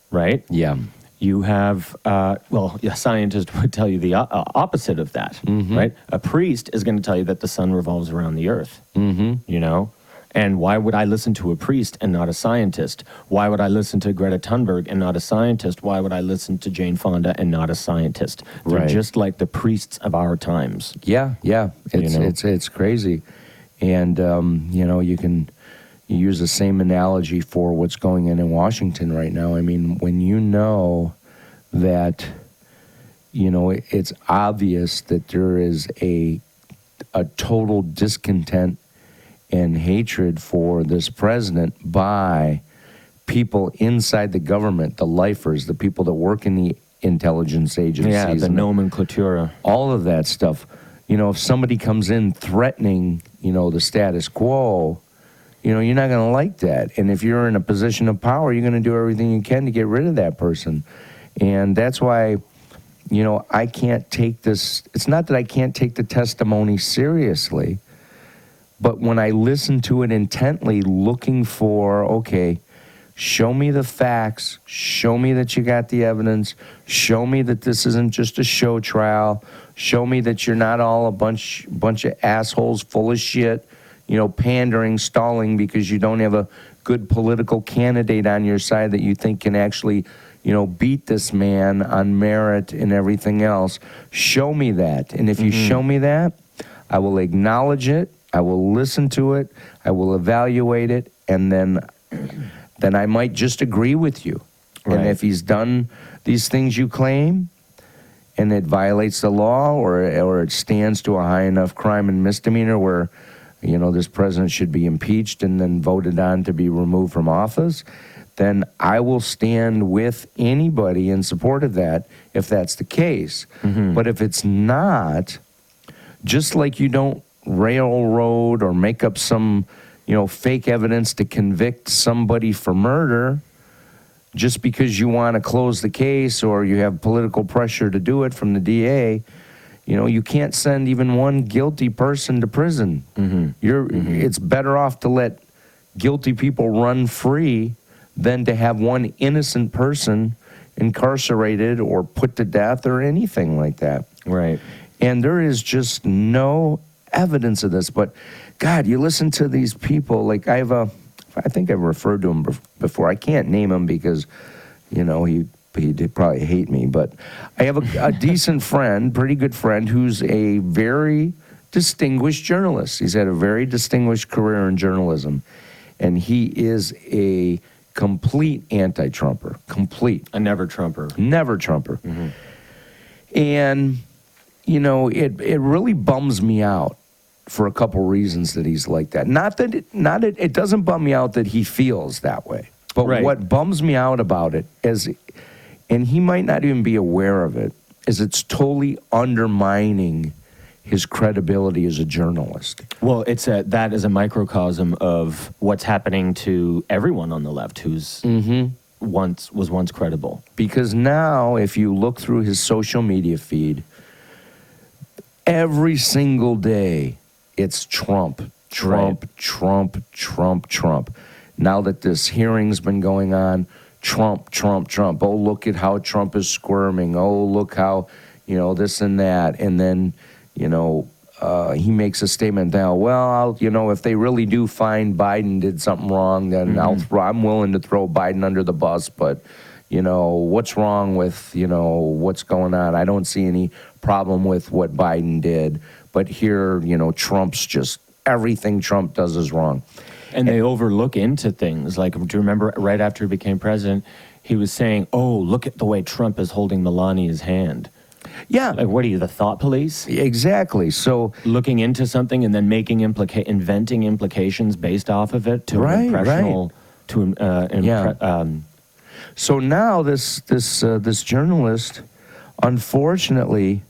right? Yeah. You have, a scientist would tell you the opposite of that, right? A priest is going to tell you that the sun revolves around the earth, you know? And why would I listen to a priest and not a scientist? Why would I listen to Greta Thunberg and not a scientist? Why would I listen to Jane Fonda and not a scientist? They're Right. just like the priests of our times. Yeah. It's crazy. And, you can use the same analogy for what's going on in Washington right now. I mean, when you know that, it's obvious that there is a total discontent and hatred for this president by people inside the government, the lifers, the people that work in the intelligence agencies. Yeah, the nomenclatura. All of that stuff. If somebody comes in threatening, the status quo, you're not going to like that. And if you're in a position of power, you're going to do everything you can to get rid of that person. And that's why, I can't take this. It's not that I can't take the testimony seriously, but when I listen to it intently, looking for, okay, show me the facts, show me that you got the evidence, show me that this isn't just a show trial, show me that you're not all a bunch of assholes full of shit, pandering, stalling because you don't have a good political candidate on your side that you think can actually, beat this man on merit and everything else. Show me that. And if you show me that, I will acknowledge it. I will listen to it, I will evaluate it, and then I might just agree with you. Right. And if he's done these things you claim, and it violates the law, or it stands to a high enough crime and misdemeanor where, this president should be impeached and then voted on to be removed from office, then I will stand with anybody in support of that if that's the case. But if it's not, just like you don't railroad or make up some, fake evidence to convict somebody for murder just because you want to close the case or you have political pressure to do it from the DA, you can't send even one guilty person to prison. It's better off to let guilty people run free than to have one innocent person incarcerated or put to death or anything like that. Right. And there is just no evidence of this. But God, you listen to these people, like I think I've referred to him before. I can't name him because, he'd probably hate me. But I have a decent friend, pretty good friend, who's a very distinguished journalist. He's had a very distinguished career in journalism. And he is a complete anti-Trumper. Complete. A never-Trumper. Never-Trumper. And, it really bums me out for a couple reasons that he's like that. It doesn't bum me out that he feels that way. But right. What bums me out about it is, and he might not even be aware of it, is it's totally undermining his credibility as a journalist. Well, that is a microcosm of what's happening to everyone on the left who's was once credible. Because now, if you look through his social media feed, every single day, it's Trump. Now that this hearing's been going on, Trump. Oh, look at how Trump is squirming. Oh, look how, this and that. And then, he makes a statement now, well, if they really do find Biden did something wrong, then I'm willing to throw Biden under the bus. But, what's wrong with, what's going on? I don't see any problem with what Biden did. But here, Trump's just, everything Trump does is wrong. And they overlook into things. Like, do you remember right after he became president, he was saying, oh, look at the way Trump is holding Melania's hand. Yeah. Like, what are you, the thought police? Exactly. So looking into something and then making inventing implications based off of it to impressional. So now this journalist, unfortunately,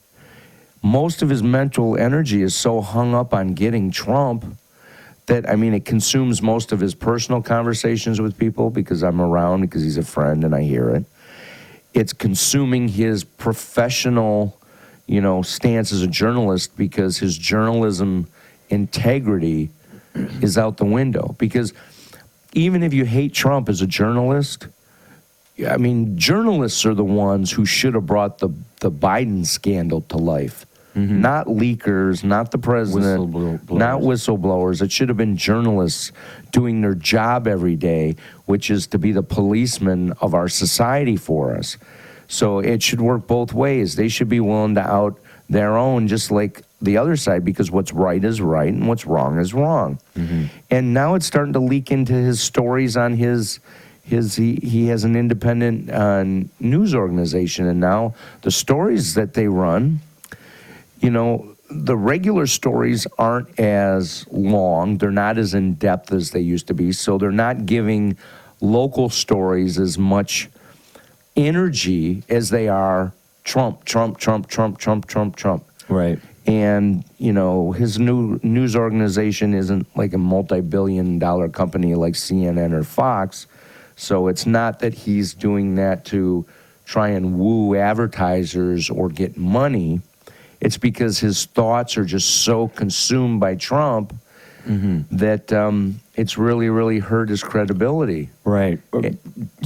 most of his mental energy is so hung up on getting Trump that, it consumes most of his personal conversations with people because I'm around, because he's a friend and I hear it. It's consuming his professional, stance as a journalist because his journalism integrity is out the window. Because even if you hate Trump as a journalist, journalists are the ones who should have brought the Biden scandal to life. not leakers, not the president, not whistleblowers. It should have been journalists doing their job every day, which is to be the policeman of our society for us. So it should work both ways. They should be willing to out their own, just like the other side, because what's right is right and what's wrong is wrong. And now it's starting to leak into his stories on he has an independent news organization, and now the stories that they run, you know, the regular stories aren't as long. They're not as in-depth as they used to be, so they're not giving local stories as much energy as they are Trump. Right. And, you know, his new news organization isn't like a multi-billion-dollar company like CNN or Fox, so it's not that he's doing that to try and woo advertisers or get money. It's because his thoughts are just so consumed by Trump that it's really, really hurt his credibility. Right.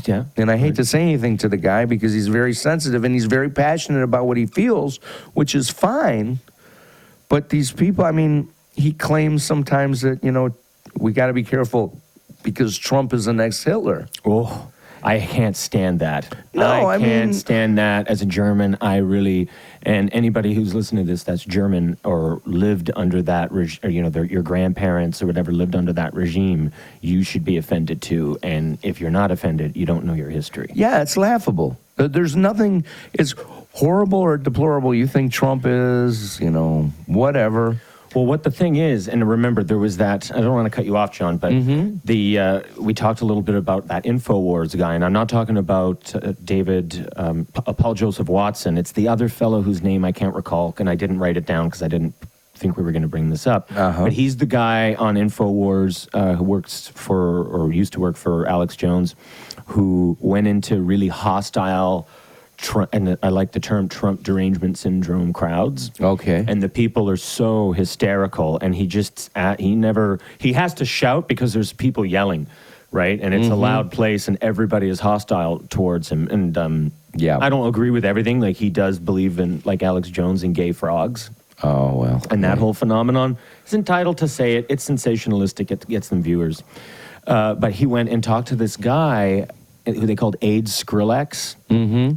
Yeah. And I hate to say anything to the guy because he's very sensitive and he's very passionate about what he feels, which is fine. But these people, I mean, he claims sometimes that, you know, we got to be careful because Trump is the next Hitler. Oh, I can't stand that. No, I can't stand that as a German. I really, and anybody who's listening to this that's German or lived under that, or, you know, your grandparents or whatever lived under that regime, you should be offended too. And if you're not offended, you don't know your history. Yeah, it's laughable. There's nothing, it's horrible or deplorable. You think Trump is, you know, whatever. Well, what the thing is, and remember, there was that, I don't want to cut you off, John, but we talked a little bit about that InfoWars guy, and I'm not talking about Paul Joseph Watson. It's the other fellow whose name I can't recall, and I didn't write it down because I didn't think we were going to bring this up. But he's the guy on InfoWars who works for, or used to work for Alex Jones, who went into really hostile Trump, and I like the term Trump derangement syndrome crowds. Okay. And the people are so hysterical, and he has to shout because there's people yelling, right? And it's a loud place, and everybody is hostile towards him. And I don't agree with everything. Like, he does believe in, like Alex Jones, in gay frogs. Oh, well. And that whole phenomenon. He's entitled to say it. It's sensationalistic. It gets them viewers. But he went and talked to this guy who they called AIDS Skrillex.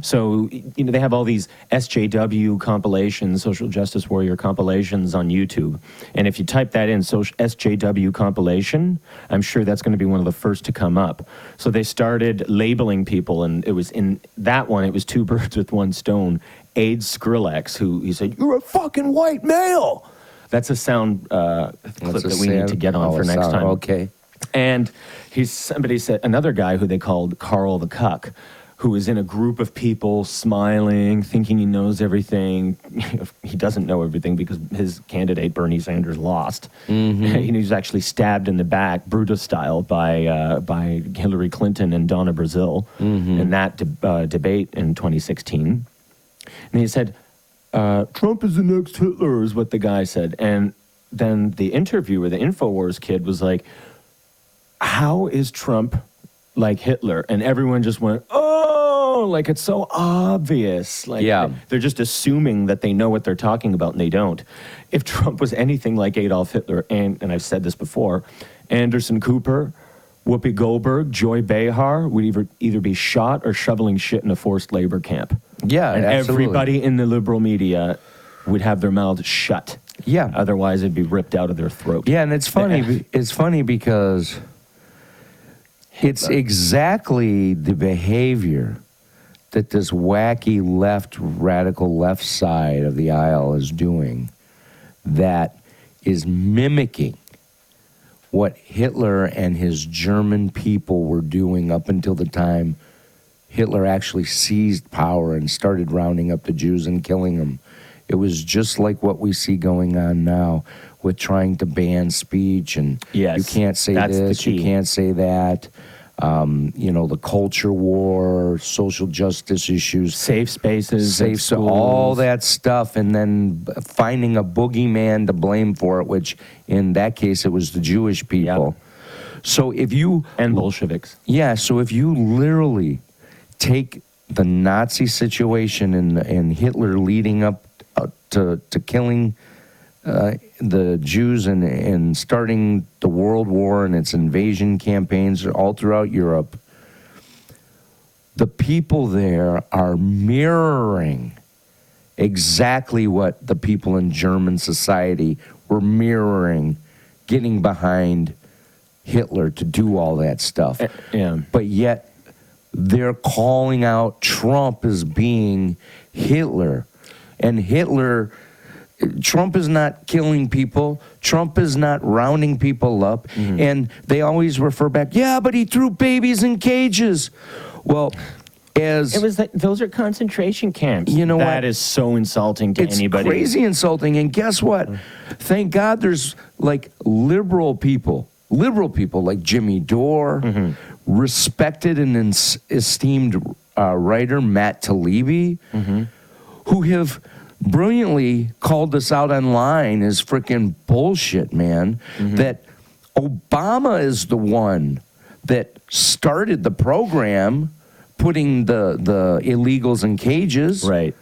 So, you know, they have all these SJW compilations, social justice warrior compilations on YouTube. And if you type that in, SJW compilation, I'm sure that's going to be one of the first to come up. So they started labeling people, and it was in that one, it was two birds with one stone. AIDS Skrillex, who he said, "You're a fucking white male." That's a sound clip that we need to get on for next time. Okay. And somebody said, another guy who they called Carl the Cuck, who was in a group of people smiling, thinking he knows everything. He doesn't know everything because his candidate, Bernie Sanders, lost. He was actually stabbed in the back, Brutus style, by Hillary Clinton and Donna Brazile in that debate in 2016. And he said, Trump is the next Hitler, is what the guy said. And then the interviewer, the InfoWars kid, was like, how is Trump like Hitler? And everyone just went, oh, like it's so obvious. Like, they're just assuming that they know what they're talking about, and they don't. If Trump was anything like Adolf Hitler, and I've said this before, Anderson Cooper, Whoopi Goldberg, Joy Behar would either be shot or shoveling shit in a forced labor camp. Yeah, and absolutely. Everybody in the liberal media would have their mouths shut. Yeah. Otherwise, it'd be ripped out of their throat. Yeah, and it's funny. It's funny because it's exactly the behavior that this wacky radical left side of the aisle is doing that is mimicking what Hitler and his German people were doing up until the time Hitler actually seized power and started rounding up the Jews and killing them. It was just like what we see going on now with trying to ban speech and you can't say this, you can't say that. You know, the culture war, social justice issues. Safe spaces. All that stuff, and then finding a boogeyman to blame for it, which in that case, it was the Jewish people. Yep. So if you... And Bolsheviks. Yeah, so if you literally take the Nazi situation and Hitler leading up to killing the Jews and starting the World War and its invasion campaigns all throughout Europe, the people there are mirroring exactly what the people in German society were mirroring, getting behind Hitler to do all that stuff. Yeah. But yet they're calling out Trump as being Hitler. And Trump is not killing people. Trump is not rounding people up. Mm-hmm. And they always refer back, yeah, but he threw babies in cages. Well, those are concentration camps. You know what? That is so insulting to anybody. It's crazy insulting. And guess what? Thank God there's like liberal people like Jimmy Dore, respected and esteemed writer Matt Taibbi, who have brilliantly called us out online as freaking bullshit, man. That Obama is the one that started the program, putting the illegals in cages. Right.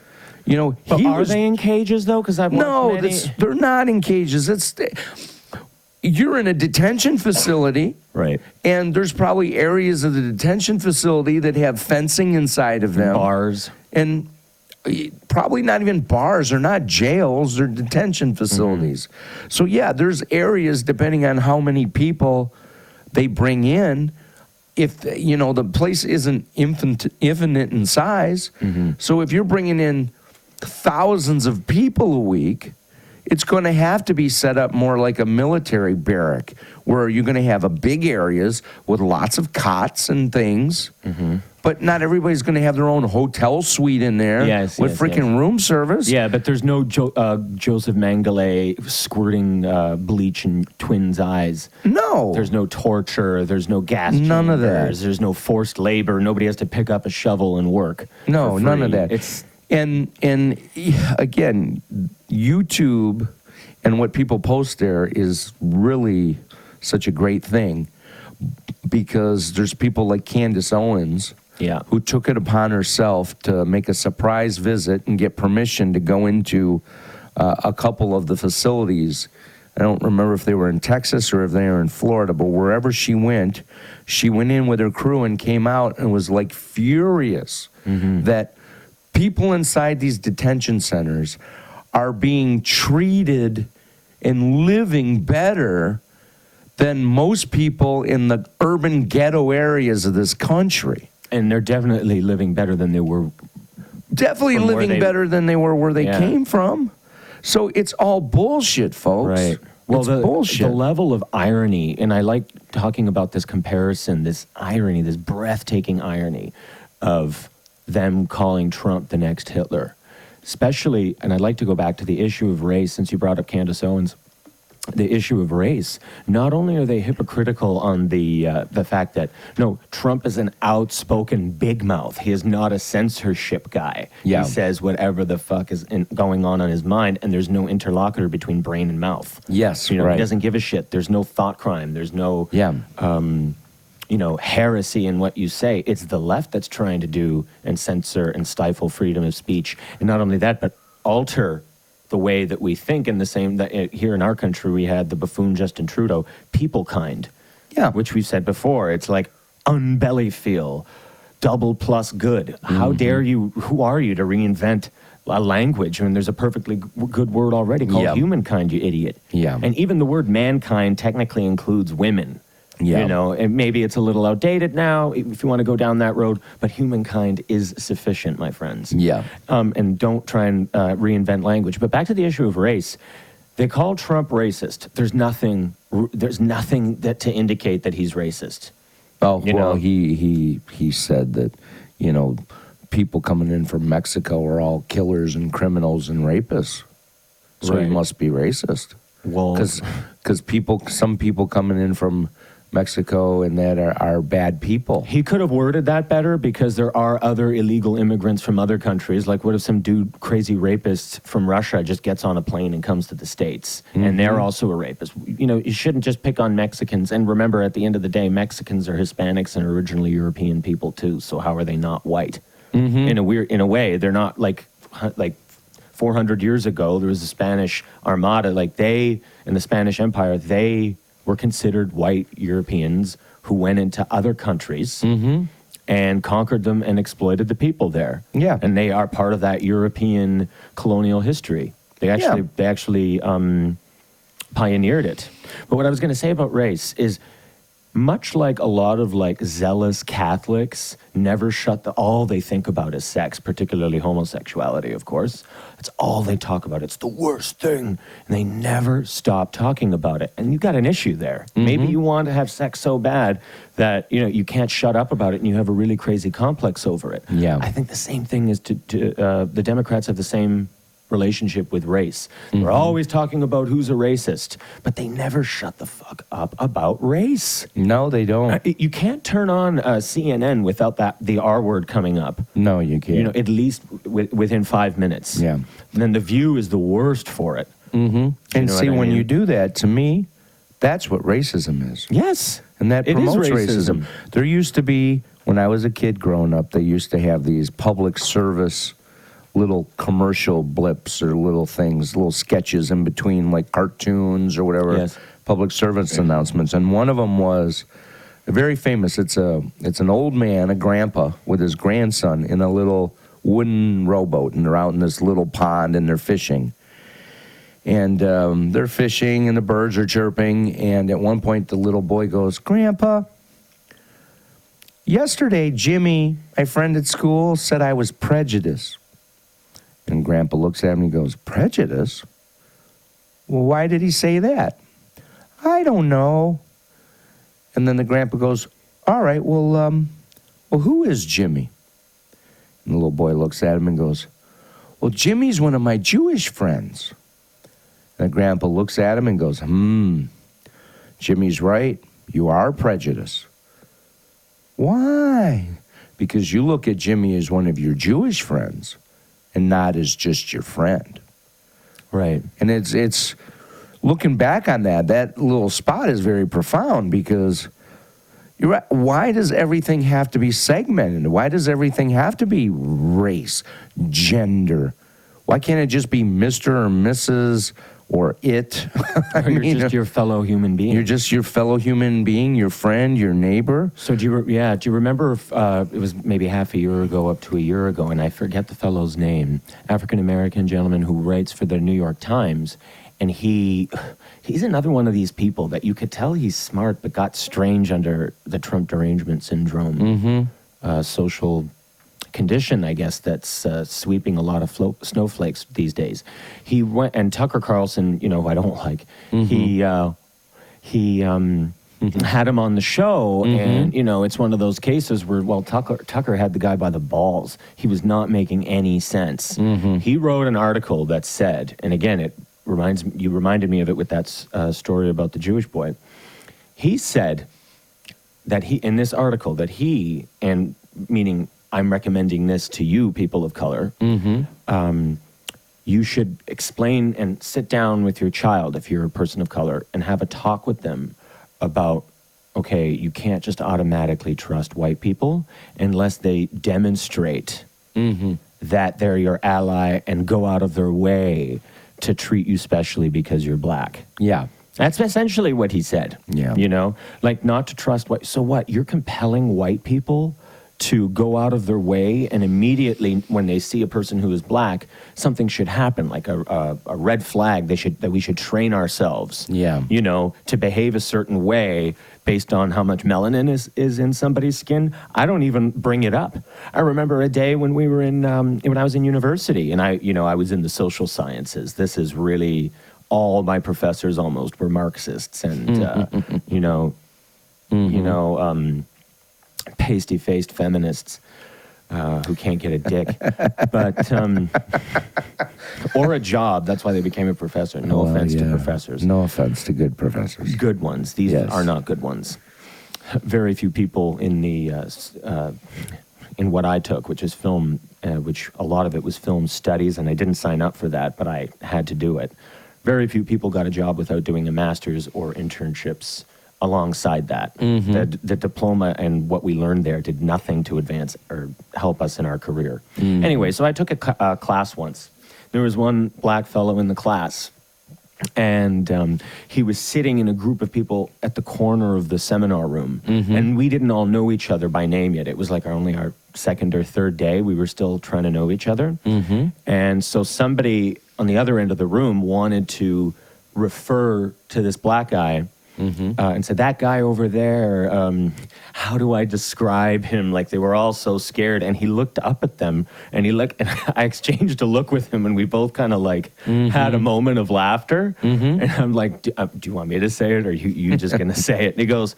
You know, but are they in cages though? Because they're not in cages. You're in a detention facility, right? And there's probably areas of the detention facility that have fencing inside of them, bars, and probably not even bars. They're not jails. They're detention facilities. So yeah, there's areas depending on how many people they bring in. If the place isn't infinite in size, so if you're bringing in thousands of people a week, it's going to have to be set up more like a military barrack, where you're going to have big areas with lots of cots and things. But not everybody's going to have their own hotel suite in there with freaking room service. Yeah, but there's no Joseph Mengele squirting bleach in twins' eyes. No. There's no torture. There's no gas chambers. None of that. There's no forced labor. Nobody has to pick up a shovel and work. No, none of that. And again, YouTube and what people post there is really such a great thing, because there's people like Candace Owens who took it upon herself to make a surprise visit and get permission to go into a couple of the facilities. I don't remember if they were in Texas or if they were in Florida, but wherever she went in with her crew and came out and was like furious that people inside these detention centers are being treated and living better than most people in the urban ghetto areas of this country. And they're definitely living better than they were. Definitely living better than they were where they came from. So it's all bullshit, folks. Right. Well, it's bullshit. The level of irony, and I like talking about this comparison, this irony, this breathtaking irony of them calling Trump the next Hitler. Especially, and I'd like to go back to the issue of race, since you brought up Candace Owens, the issue of race. Not only are they hypocritical on the fact that, no, Trump is an outspoken big mouth. He is not a censorship guy. Yeah. He says whatever the fuck is going on his mind, and there's no interlocutor between brain and mouth. Yes, He right. doesn't give a shit. There's no thought crime. There's no... heresy in what you say. It's the left that's trying to do and censor and stifle freedom of speech. And not only that, but alter the way that we think. In the same, that here in our country, we had the buffoon Justin Trudeau, people kind. Yeah. Which we've said before. It's like unbelly feel, double plus good. How dare you, who are you to reinvent a language when there's a perfectly good word already called humankind, you idiot. Yeah. And even the word mankind technically includes women. Yeah. And maybe it's a little outdated now if you want to go down that road, but humankind is sufficient, my friends. Yeah. And don't try and reinvent language. But back to the issue of race, they call Trump racist. There's nothing that to indicate that he's racist. Oh, he said that, people coming in from Mexico are all killers and criminals and rapists. So he must be racist. Well, because some people coming in from Mexico and that are bad people. He could have worded that better, because there are other illegal immigrants from other countries. Like, what if some crazy rapist from Russia just gets on a plane and comes to the States, and they're also a rapist? You shouldn't just pick on Mexicans. And remember, at the end of the day, Mexicans are Hispanics and originally European people too. So how are they not white? In a way, they're not like 400 years ago, there was the Spanish Armada. Like they, in the Spanish Empire, they were considered white Europeans who went into other countries and conquered them and exploited the people there. Yeah. And they are part of that European colonial history. They actually pioneered it. But what I was going to say about race is, much like a lot of like zealous Catholics never shut all they think about is sex, particularly homosexuality, of course. It's all they talk about. It's the worst thing. And they never stop talking about it. And you've got an issue there. Maybe you want to have sex so bad that, you know, you can't shut up about it and you have a really crazy complex over it. Yeah. I think the same thing is the Democrats have the same relationship with race. They're always talking about who's a racist, but they never shut the fuck up about race. No, they don't. You can't turn on CNN without the R word coming up. No, you can't. You know, at least within 5 minutes. Yeah. And then The View is the worst for it. And see, what I when mean? you do that, to me, that's what racism is. Yes. And that It is promotes racism. There used to be, when I was a kid growing up, they used to have these public service little commercial blips or little things, little sketches in between, like cartoons or whatever, Yes. public service announcements. And one of them was very famous. It's an old man, a grandpa, with his grandson in a little wooden rowboat, and they're out in this little pond and they're fishing. And they're fishing and the birds are chirping. And at one point, the little boy goes, "Grandpa, yesterday Jimmy, my friend at school, said I was prejudiced." And Grandpa looks at him and he goes, "Prejudice? Well, why did he say that?" "I don't know." And then the grandpa goes, "All right, well, who is Jimmy?" And the little boy looks at him and goes, "Well, Jimmy's one of my Jewish friends." And the grandpa looks at him and goes, "Jimmy's right. You are prejudiced." "Why?" "Because you look at Jimmy as one of your Jewish friends and not as just your friend." Right. And it's looking back on that little spot is very profound, because you're right. Why does everything have to be segmented? Why does everything have to be race, gender? Why can't it just be Mr. or Mrs. or it? You're just your fellow human being. You're just your fellow human being, your friend, your neighbor. So do you remember, it was maybe half a year ago up to a year ago, and I forget the fellow's name, African-American gentleman who writes for the New York Times, and he's another one of these people that you could tell he's smart but got strange under the Trump derangement syndrome social condition, I guess, that's sweeping a lot of snowflakes these days. He went, and Tucker Carlson, you know, who I don't like, he had him on the show, and, you know, it's one of those cases where, well, Tucker had the guy by the balls. He was not making any sense. He wrote an article that said, and again, you reminded me of it with that story about the Jewish boy. He said that in this article, that he, and meaning I'm recommending this to you, people of color, you should explain and sit down with your child, if you're a person of color, and have a talk with them about, okay, you can't just automatically trust white people unless they demonstrate that they're your ally and go out of their way to treat you specially because you're black. Yeah. That's essentially what he said. Yeah. You know, like not to trust white. So what? You're compelling white people to go out of their way, and immediately when they see a person who is black, something should happen, like a red flag. That we should train ourselves. Yeah. You know, to behave a certain way based on how much melanin is in somebody's skin. I don't even bring it up. I remember a day when we were when I was in university, and I was in the social sciences. This is really all my professors almost were Marxists, and pasty-faced feminists who can't get a dick, but or a job. That's why they became a professor. No offense to professors. No offense to good professors. Good ones. These are not good ones. Very few people in the in what I took, which is film, which a lot of it was film studies, and I didn't sign up for that, but I had to do it. Very few people got a job without doing a master's or internships alongside that. The diploma and what we learned there did nothing to advance or help us in our career. Anyway, so I took a class once there was one black fellow in the class, and he was sitting in a group of people at the corner of the seminar room, and we didn't all know each other by name yet. It was like only our second or third day. We were still trying to know each other, and so somebody on the other end of the room wanted to refer to this black guy. And said, that guy over there, how do I describe him? Like, they were all so scared. And he looked up at them, and and I exchanged a look with him, and we both kind of like had a moment of laughter. And I'm like, do you want me to say it, or you just going to say it? And he goes,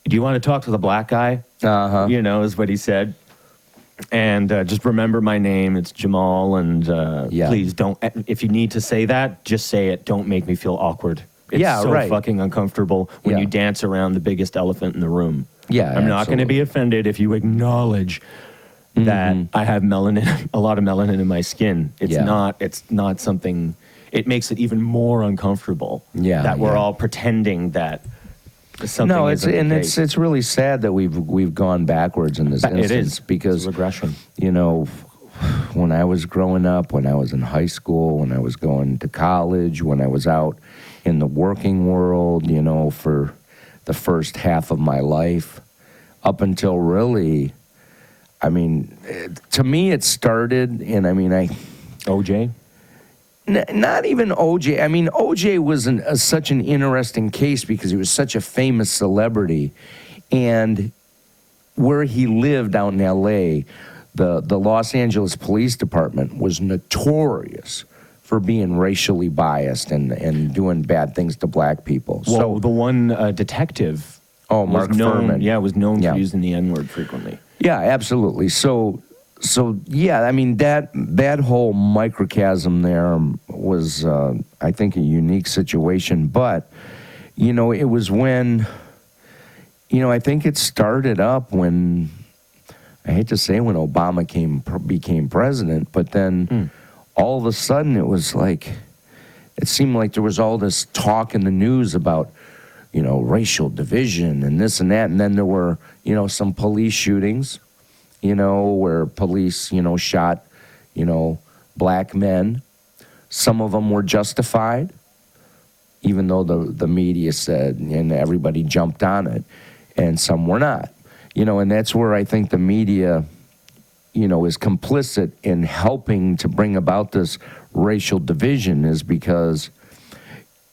do you want to talk to the black guy? You know, is what he said. And just remember my name. It's Jamal. And please don't, if you need to say that, just say it. Don't make me feel awkward. It's so fucking uncomfortable when you dance around the biggest elephant in the room. I'm not going to be offended if you acknowledge that I have melanin, a lot of melanin in my skin. It's not something, it makes it even more uncomfortable that we're all pretending that something isn't the case. It's really sad that we've gone backwards in this instance. It is, because, it's regression. You know, when I was growing up, when I was in high school, when I was going to college, when I was out in the working world, you know, for the first half of my life, up until really, I mean, to me it started, and I mean, OJ? Not even OJ. I mean, OJ was such an interesting case because he was such a famous celebrity, and where he lived out in L.A., the Los Angeles Police Department was notorious for being racially biased and doing bad things to black people. Well, so the one detective, Mark Furman, was known for using the N-word frequently. Yeah, absolutely. So yeah, I mean, that whole microcosm there was, I think, a unique situation. But, you know, it was when, you know, I think it started up when, I hate to say when Obama became president, but then all of a sudden it was like, it seemed like there was all this talk in the news about, you know, racial division and this and that. And then there were, you know, some police shootings, you know, where police, you know, shot, you know, black men. Some of them were justified, even though the media said, and everybody jumped on it, and some were not. You know, and that's where I think the media, you know, is complicit in helping to bring about this racial division, is because,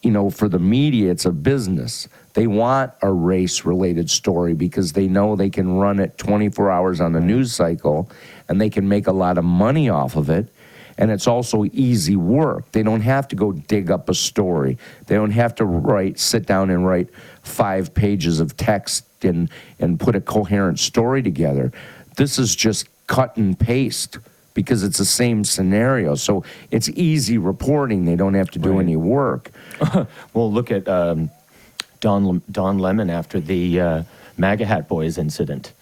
you know, for the media, it's a business. They want a race-related story because they know they can run it 24 hours on the news cycle, and they can make a lot of money off of it. And it's also easy work. They don't have to go dig up a story. They don't have to sit down and write 5 pages of text and put a coherent story together. This is just cut and paste because it's the same scenario. So it's easy reporting. They don't have to do any work. Well, look at Don Lemon after the MAGA Hat Boys incident.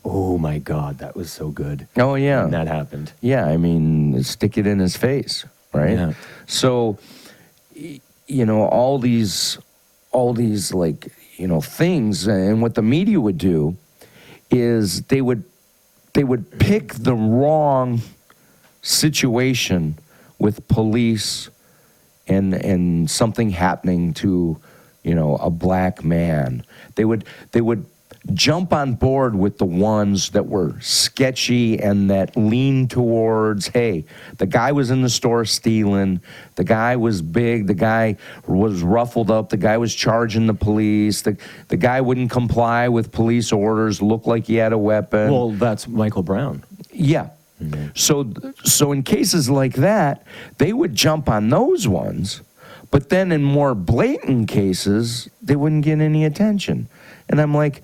Oh, my God, that was so good. Oh, yeah. When that happened. Yeah, I mean, stick it in his face, right? Yeah. So, you know, all these like, you know, things, and what the media would do is they would pick the wrong situation with police and something happening to, you know, a black man. They would jump on board with the ones that were sketchy and that leaned towards, hey, the guy was in the store stealing, the guy was big, the guy was ruffled up, the guy was charging the police, the guy wouldn't comply with police orders, looked like he had a weapon. Well, that's Michael Brown. Yeah. So in cases like that, they would jump on those ones, but then in more blatant cases, they wouldn't get any attention. And I'm like,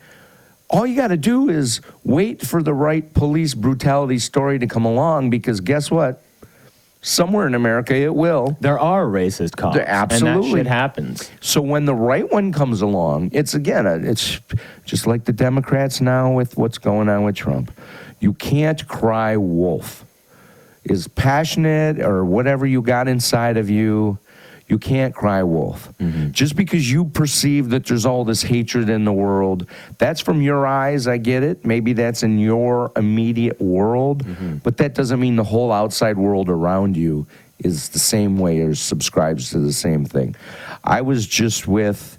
all you got to do is wait for the right police brutality story to come along, because guess what? Somewhere in America, it will. There are racist cops. Absolutely. And that shit happens. So when the right one comes along, it's just like the Democrats now with what's going on with Trump. You can't cry wolf. As passionate or whatever you got inside of you, You can't cry wolf. Just because you perceive that there's all this hatred in the world, that's from your eyes, I get it. Maybe that's in your immediate world, but that doesn't mean the whole outside world around you is the same way or subscribes to the same thing. I was just with,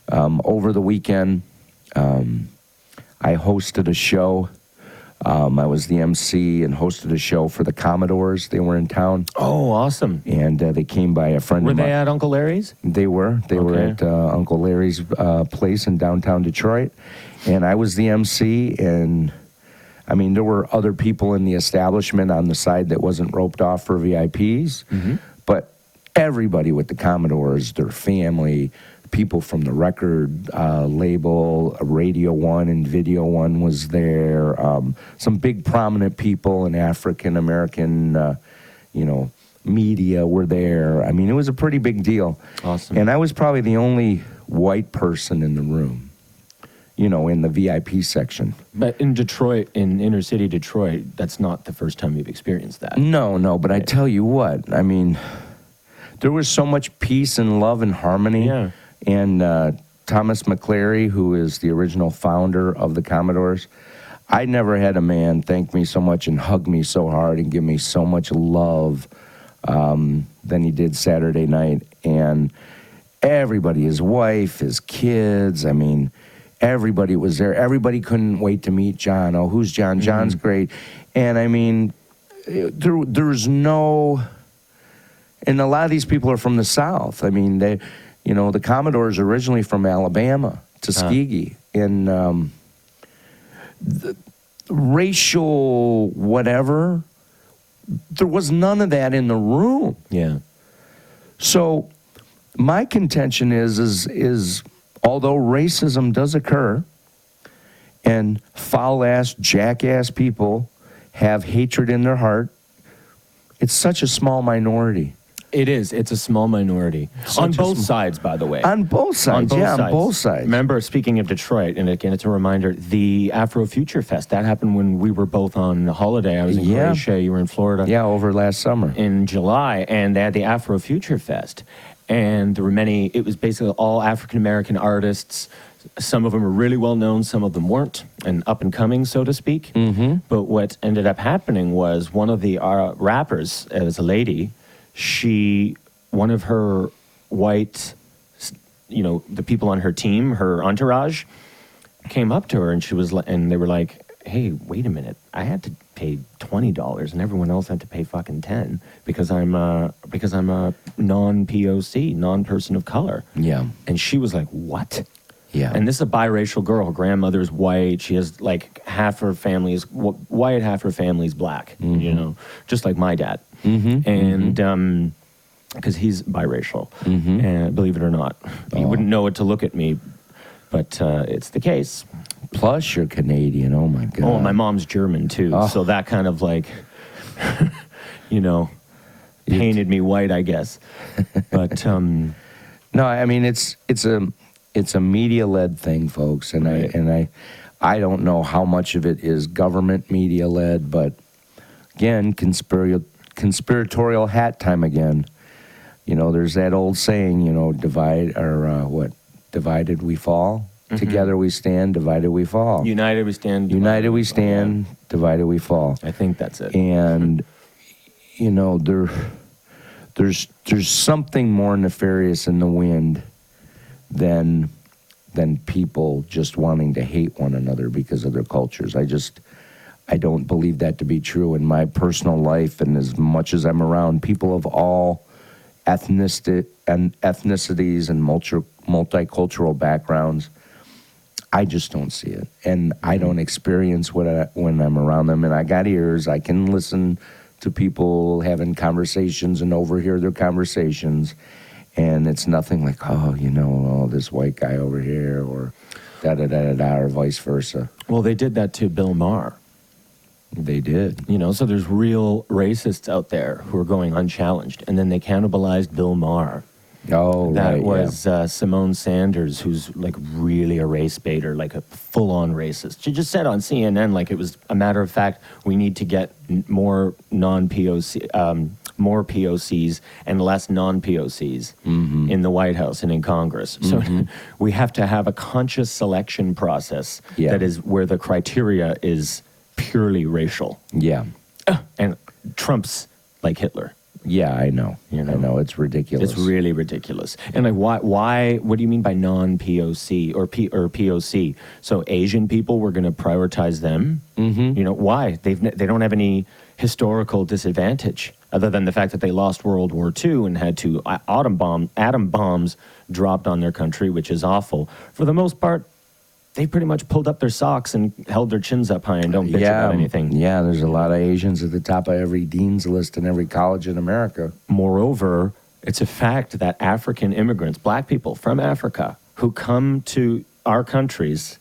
over the weekend, I hosted a show. I was the MC and hosted a show for the Commodores. They were in town. Oh, awesome. And they came by a friend Were of mine. they at Uncle Larry's? They were. They were at Uncle Larry's place in downtown Detroit. And I was the MC. And, I mean, there were other people in the establishment on the side that wasn't roped off for VIPs. But everybody with the Commodores, their family, people from the record label, Radio One and Video One was there. Some big prominent people in African American, media were there. I mean, it was a pretty big deal. Awesome. And I was probably the only white person in the room, in the VIP section. But in Detroit, in inner city Detroit, that's not the first time you've experienced that. No, but I tell you what, I mean, there was so much peace and love and harmony. Yeah. And Thomas McClary, who is the original founder of the Commodores, I never had a man thank me so much and hug me so hard and give me so much love than he did Saturday night. And everybody, his wife, his kids, I mean, everybody was there. Everybody couldn't wait to meet John. Oh, who's John? John's great. And I mean, there's no... And a lot of these people are from the South. I mean, the Commodores are originally from Alabama, Tuskegee. And the racial whatever, there was none of that in the room. Yeah. So my contention is although racism does occur and foul-ass, jackass people have hatred in their heart, it's such a small minority. It is. It's a small minority. On both sides, by the way. On both sides, on both sides. Remember, speaking of Detroit, and again, it's a reminder, the Afro Future Fest, that happened when we were both on holiday. I was in Croatia, you were in Florida. Yeah, over last summer. In July, and they had the Afro Future Fest. And there were it was basically all African-American artists. Some of them were really well known, some of them weren't, and up and coming, so to speak. But what ended up happening was one of the rappers, it was a lady, one of her white, the people on her team, her entourage, came up to her and they were like, hey, wait a minute, I had to pay $20 and everyone else had to pay fucking $10 because I'm a non-POC, non-person of color. Yeah. And she was like, what? Yeah. And this is a biracial girl. Her grandmother's white. She has like half her family's white, half her family's black, just like my dad. And because he's biracial, and believe it or not, you wouldn't know it to look at me, but it's the case. Plus, you're Canadian. Oh my God. Oh, my mom's German too, so that kind of like, painted me white, I guess. But no, I mean it's a media-led thing, folks, and right. I don't know how much of it is government media-led, but again, conspiratorial hat time again. There's that old saying, divided we fall. Together we stand, divided we fall. United we stand. United we stand, divided we fall. I think that's it. And there's something more nefarious in the wind than people just wanting to hate one another because of their cultures. I don't believe that to be true in my personal life, and as much as I'm around people of all ethnicities and multicultural backgrounds, I just don't see it, and I don't experience when I'm around them. And I got ears; I can listen to people having conversations and overhear their conversations, and it's nothing like, this white guy over here, or da-da-da-da-da, or vice versa. Well, they did that to Bill Maher. They did. So there's real racists out there who are going unchallenged, and then they cannibalized Bill Maher. Oh, that right, was Simone Sanders, who's like really a race baiter, like a full-on racist. She just said on CNN, like it was a matter of fact, we need to get more non-POC, more POCs and less non-POCs in the White House and in Congress. So we have to have a conscious selection process that is where the criteria is purely racial. Yeah. And Trump's like Hitler. Yeah, I know. You know? I know. It's ridiculous. It's really ridiculous. And like, why? What do you mean by non-POC or POC? So Asian people, we're going to prioritize them. You know, why? They don't have any historical disadvantage other than the fact that they lost World War II and had two atom bombs dropped on their country, which is awful. For the most part, they pretty much pulled up their socks and held their chins up high and don't bitch about anything. Yeah, there's a lot of Asians at the top of every dean's list in every college in America. Moreover, it's a fact that African immigrants, black people from Africa, who come to our countries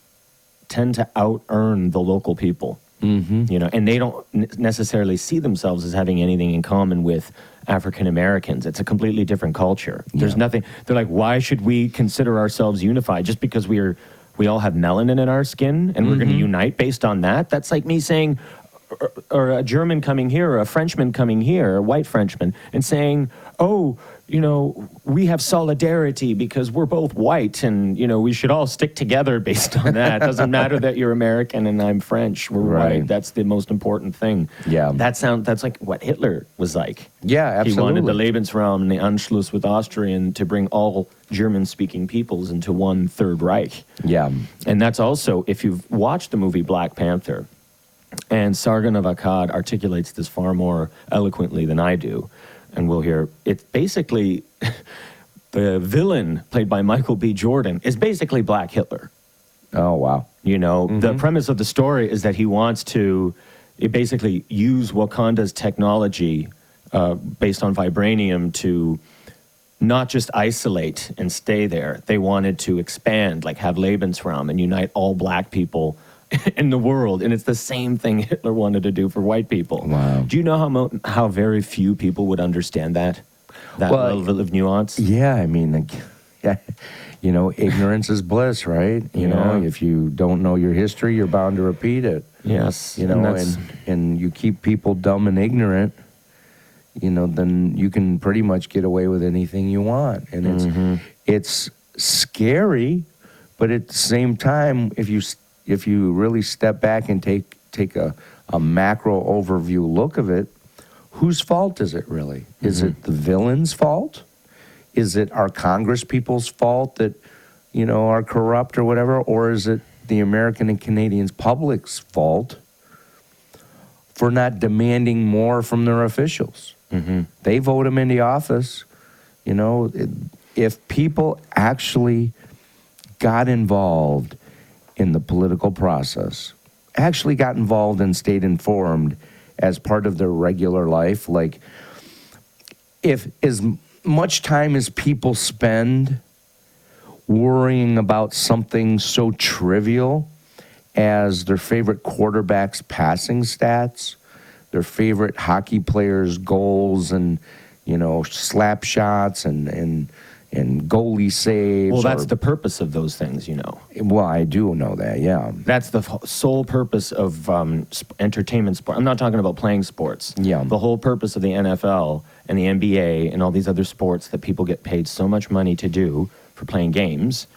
tend to out-earn the local people. You know, and they don't necessarily see themselves as having anything in common with African Americans. It's a completely different culture. There's nothing. They're like, why should we consider ourselves unified just because we all have melanin in our skin and we're going to unite based on that? That's like me saying, or a German coming here, or a Frenchman coming here, a white Frenchman, and saying, oh, you know, we have solidarity because we're both white and, you know, we should all stick together based on that. It doesn't matter that you're American and I'm French. We're white. That's the most important thing. Yeah. That's like what Hitler was like. Yeah, absolutely. He wanted the Lebensraum and the Anschluss with Austrian to bring all German-speaking peoples into one Third Reich. Yeah. And that's also, if you've watched the movie Black Panther, and Sargon of Akkad articulates this far more eloquently than I do, and we'll hear, it's basically, the villain, played by Michael B. Jordan, is basically Black Hitler. Oh, wow. You know, the premise of the story is that he wants to basically use Wakanda's technology based on vibranium to not just isolate and stay there. They wanted to expand, like have Lebensraum and unite all black people in the world, and it's the same thing Hitler wanted to do for white people. Wow. Do you know how very few people would understand that level of nuance? Yeah, I mean, like, you know, ignorance is bliss, right? You know, if you don't know your history, you're bound to repeat it. Yes. You know, and you keep people dumb and ignorant, you know, then you can pretty much get away with anything you want. And it's scary, but at the same time, if you really step back and take a macro overview look of it, whose fault is it really? Is it the villain's fault? Is it our Congress people's fault that, you know, are corrupt or whatever? Or is it the American and Canadians public's fault for not demanding more from their officials? They vote them into office. You know, if people actually got involved in the political process, actually got involved and stayed informed as part of their regular life, like if as much time as people spend worrying about something so trivial as their favorite quarterback's passing stats, their favorite hockey players' goals and, you know, slap shots and goalie saves. Well, that's the purpose of those things, you know. Well, I do know that, yeah. That's the sole purpose of entertainment sport. I'm not talking about playing sports. Yeah. The whole purpose of the NFL and the NBA and all these other sports that people get paid so much money to do for playing games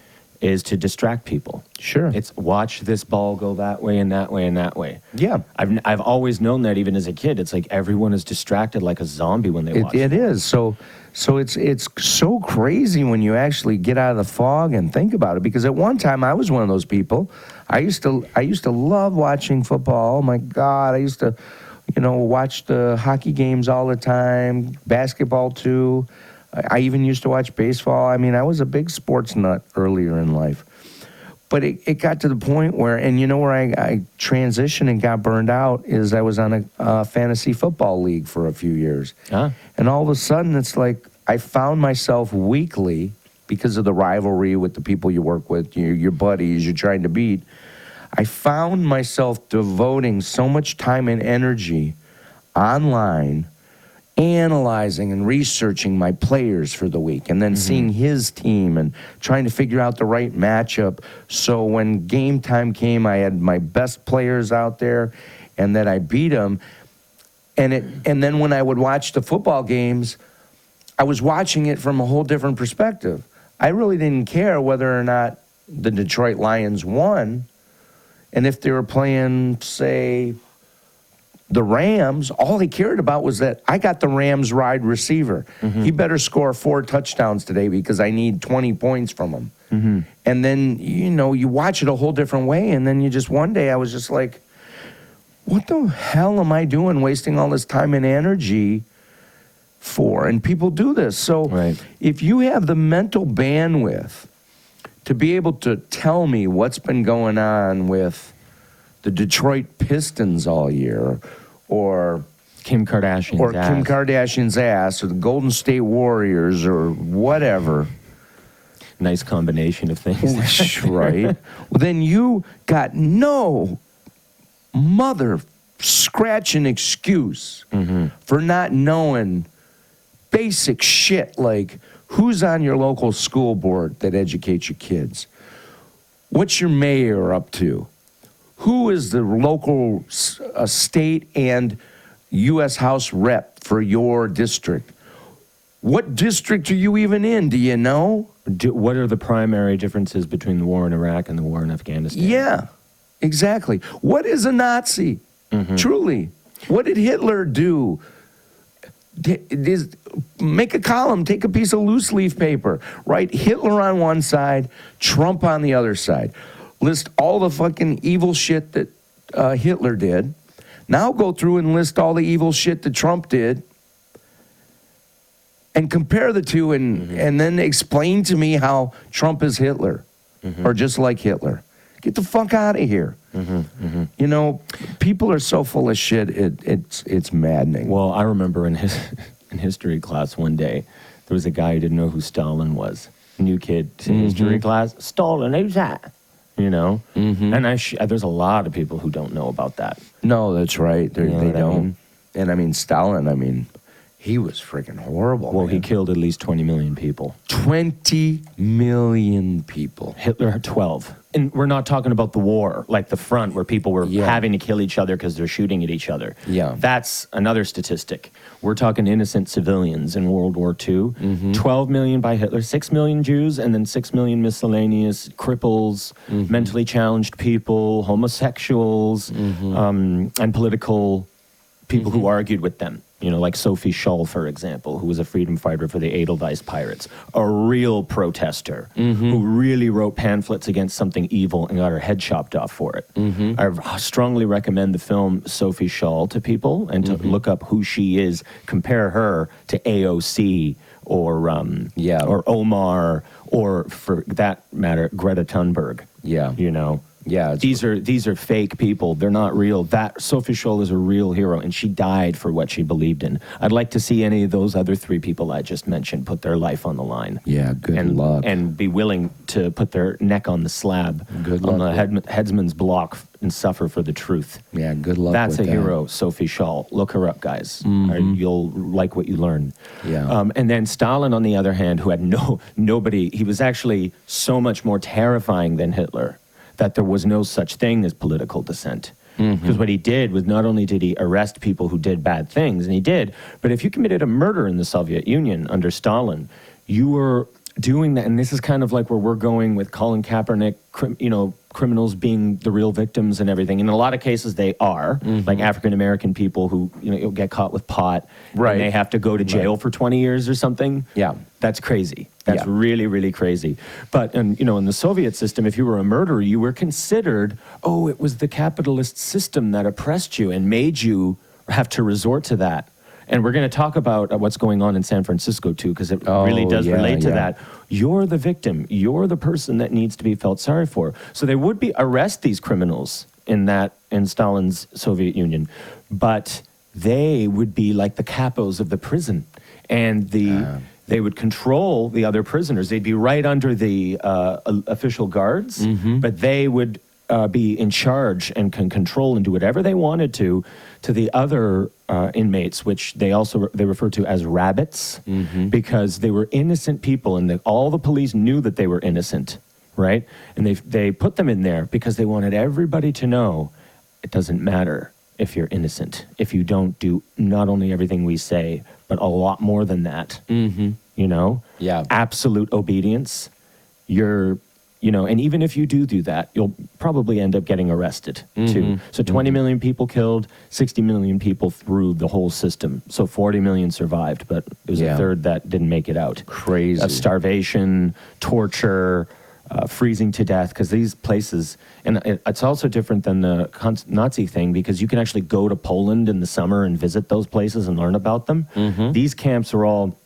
is to distract people. Sure. It's watch this ball go that way and that way and that way. Yeah. I've always known that even as a kid. It's like everyone is distracted like a zombie when they watch it. It is. So it's so crazy when you actually get out of the fog and think about it. Because at one time I was one of those people. I used to love watching football. Oh my God. I used to, you know, watch the hockey games all the time, basketball too. I even used to watch baseball. I mean, I was a big sports nut earlier in life. But it got to the point where, and you know where I transitioned and got burned out is I was on a fantasy football league for a few years. Huh? And all of a sudden, it's like I found myself weekly, because of the rivalry with the people you work with, your buddies you're trying to beat, I found myself devoting so much time and energy online analyzing and researching my players for the week, and then seeing his team and trying to figure out the right matchup. So when game time came, I had my best players out there, and that I beat them. And then when I would watch the football games, I was watching it from a whole different perspective. I really didn't care whether or not the Detroit Lions won, and if they were playing, say, the Rams, all I cared about was that I got the Rams wide receiver. He better score 4 touchdowns today because I need 20 points from him. And then, you watch it a whole different way, and then one day I was just like, what the hell am I doing wasting all this time and energy for? And people do this. So if you have the mental bandwidth to be able to tell me what's been going on with the Detroit Pistons all year, or Kim Kardashian's ass, or the Golden State Warriors, or whatever. Nice combination of things. Right. Well, then you got no mother scratching excuse for not knowing basic shit like who's on your local school board that educates your kids? What's your mayor up to? Who is the local state and U.S. House rep for your district? What district are you even in? Do you know? What are the primary differences between the war in Iraq and the war in Afghanistan? Yeah, exactly. What is a Nazi? Truly. What did Hitler do? Make a column, take a piece of loose leaf paper, write Hitler on one side, Trump on the other side. List all the fucking evil shit that Hitler did. Now go through and list all the evil shit that Trump did. And compare the two and then explain to me how Trump is Hitler. Or just like Hitler. Get the fuck out of here. People are so full of shit, it's maddening. Well, I remember in history class one day, there was a guy who didn't know who Stalin was. A new kid in history class. Stalin, who's that? And there's a lot of people who don't know about that. No, that's right. They don't. And I mean, Stalin, he was freaking horrible. Well, he killed at least 20 million people. 20 million people. Hitler had 12. And we're not talking about the war, like the front, where people were having to kill each other because they're shooting at each other. Yeah. That's another statistic. We're talking innocent civilians in World War II. 12 million by Hitler, 6 million Jews, and then 6 million miscellaneous cripples, mentally challenged people, homosexuals, and political people who argued with them. Like Sophie Scholl, for example, who was a freedom fighter for the Edelweiss Pirates, a real protester who really wrote pamphlets against something evil and got her head chopped off for it. I strongly recommend the film Sophie Scholl to people and to look up who she is, compare her to AOC or Omar, or for that matter, Greta Thunberg. Yeah. Yeah, these are fake people. They're not real. That Sophie Scholl is a real hero, and she died for what she believed in. I'd like to see any of those other 3 people I just mentioned put their life on the line. Yeah, good luck. And be willing to put their neck on the slab, on the headsman's block, and suffer for the truth. Yeah, good luck. That's with a hero, Sophie Scholl. Look her up, guys. You'll like what you learn. Yeah. And then Stalin, on the other hand, who had nobody. He was actually so much more terrifying than Hitler, that there was no such thing as political dissent. Because what he did was, not only did he arrest people who did bad things, and he did, but if you committed a murder in the Soviet Union under Stalin, you were doing that. And this is kind of like where we're going with Colin Kaepernick, criminals being the real victims and everything. In a lot of cases, they are, like African-American people who get caught with pot, and they have to go to jail for 20 years or something. Yeah. That's crazy. That's really, really crazy. But, in the Soviet system, if you were a murderer, you were considered, it was the capitalist system that oppressed you and made you have to resort to that. And we're going to talk about what's going on in San Francisco, too, because it really does relate to that. You're the victim. You're the person that needs to be felt sorry for. So they would arrest these criminals in Stalin's Soviet Union, but they would be like the capos of the prison. And they would control the other prisoners. They'd be right under the official guards, but they would be in charge and can control and do whatever they wanted to the other inmates, which they refer to as rabbits, because they were innocent people, and all the police knew that they were innocent, right? And they put them in there because they wanted everybody to know it doesn't matter if you're innocent, if you don't do not only everything we say, but a lot more than that. You know? Yeah. Absolute obedience. And even if you do that, you'll probably end up getting arrested too. So 20 million people killed, 60 million people through the whole system. So 40 million survived, but it was a third that didn't make it out. Crazy. Of starvation, torture, freezing to death, because these places, and it's also different than the Nazi thing, because you can actually go to Poland in the summer and visit those places and learn about them. These camps are all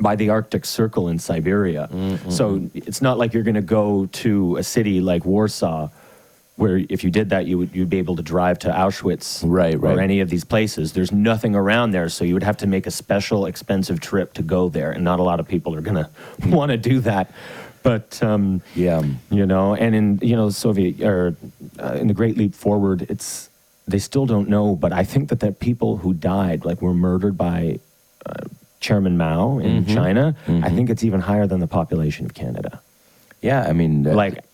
by the Arctic Circle in Siberia. So it's not like you're going to go to a city like Warsaw, where if you did that, you'd be able to drive to Auschwitz or any of these places. There's nothing around there, so you would have to make a special expensive trip to go there, and not a lot of people are going to want to do that. But you know, and in Soviet or in the Great Leap Forward, they still don't know. But I think that the people who died, like, were murdered by Chairman Mao in China. I think it's even higher than the population of Canada. Yeah, I mean,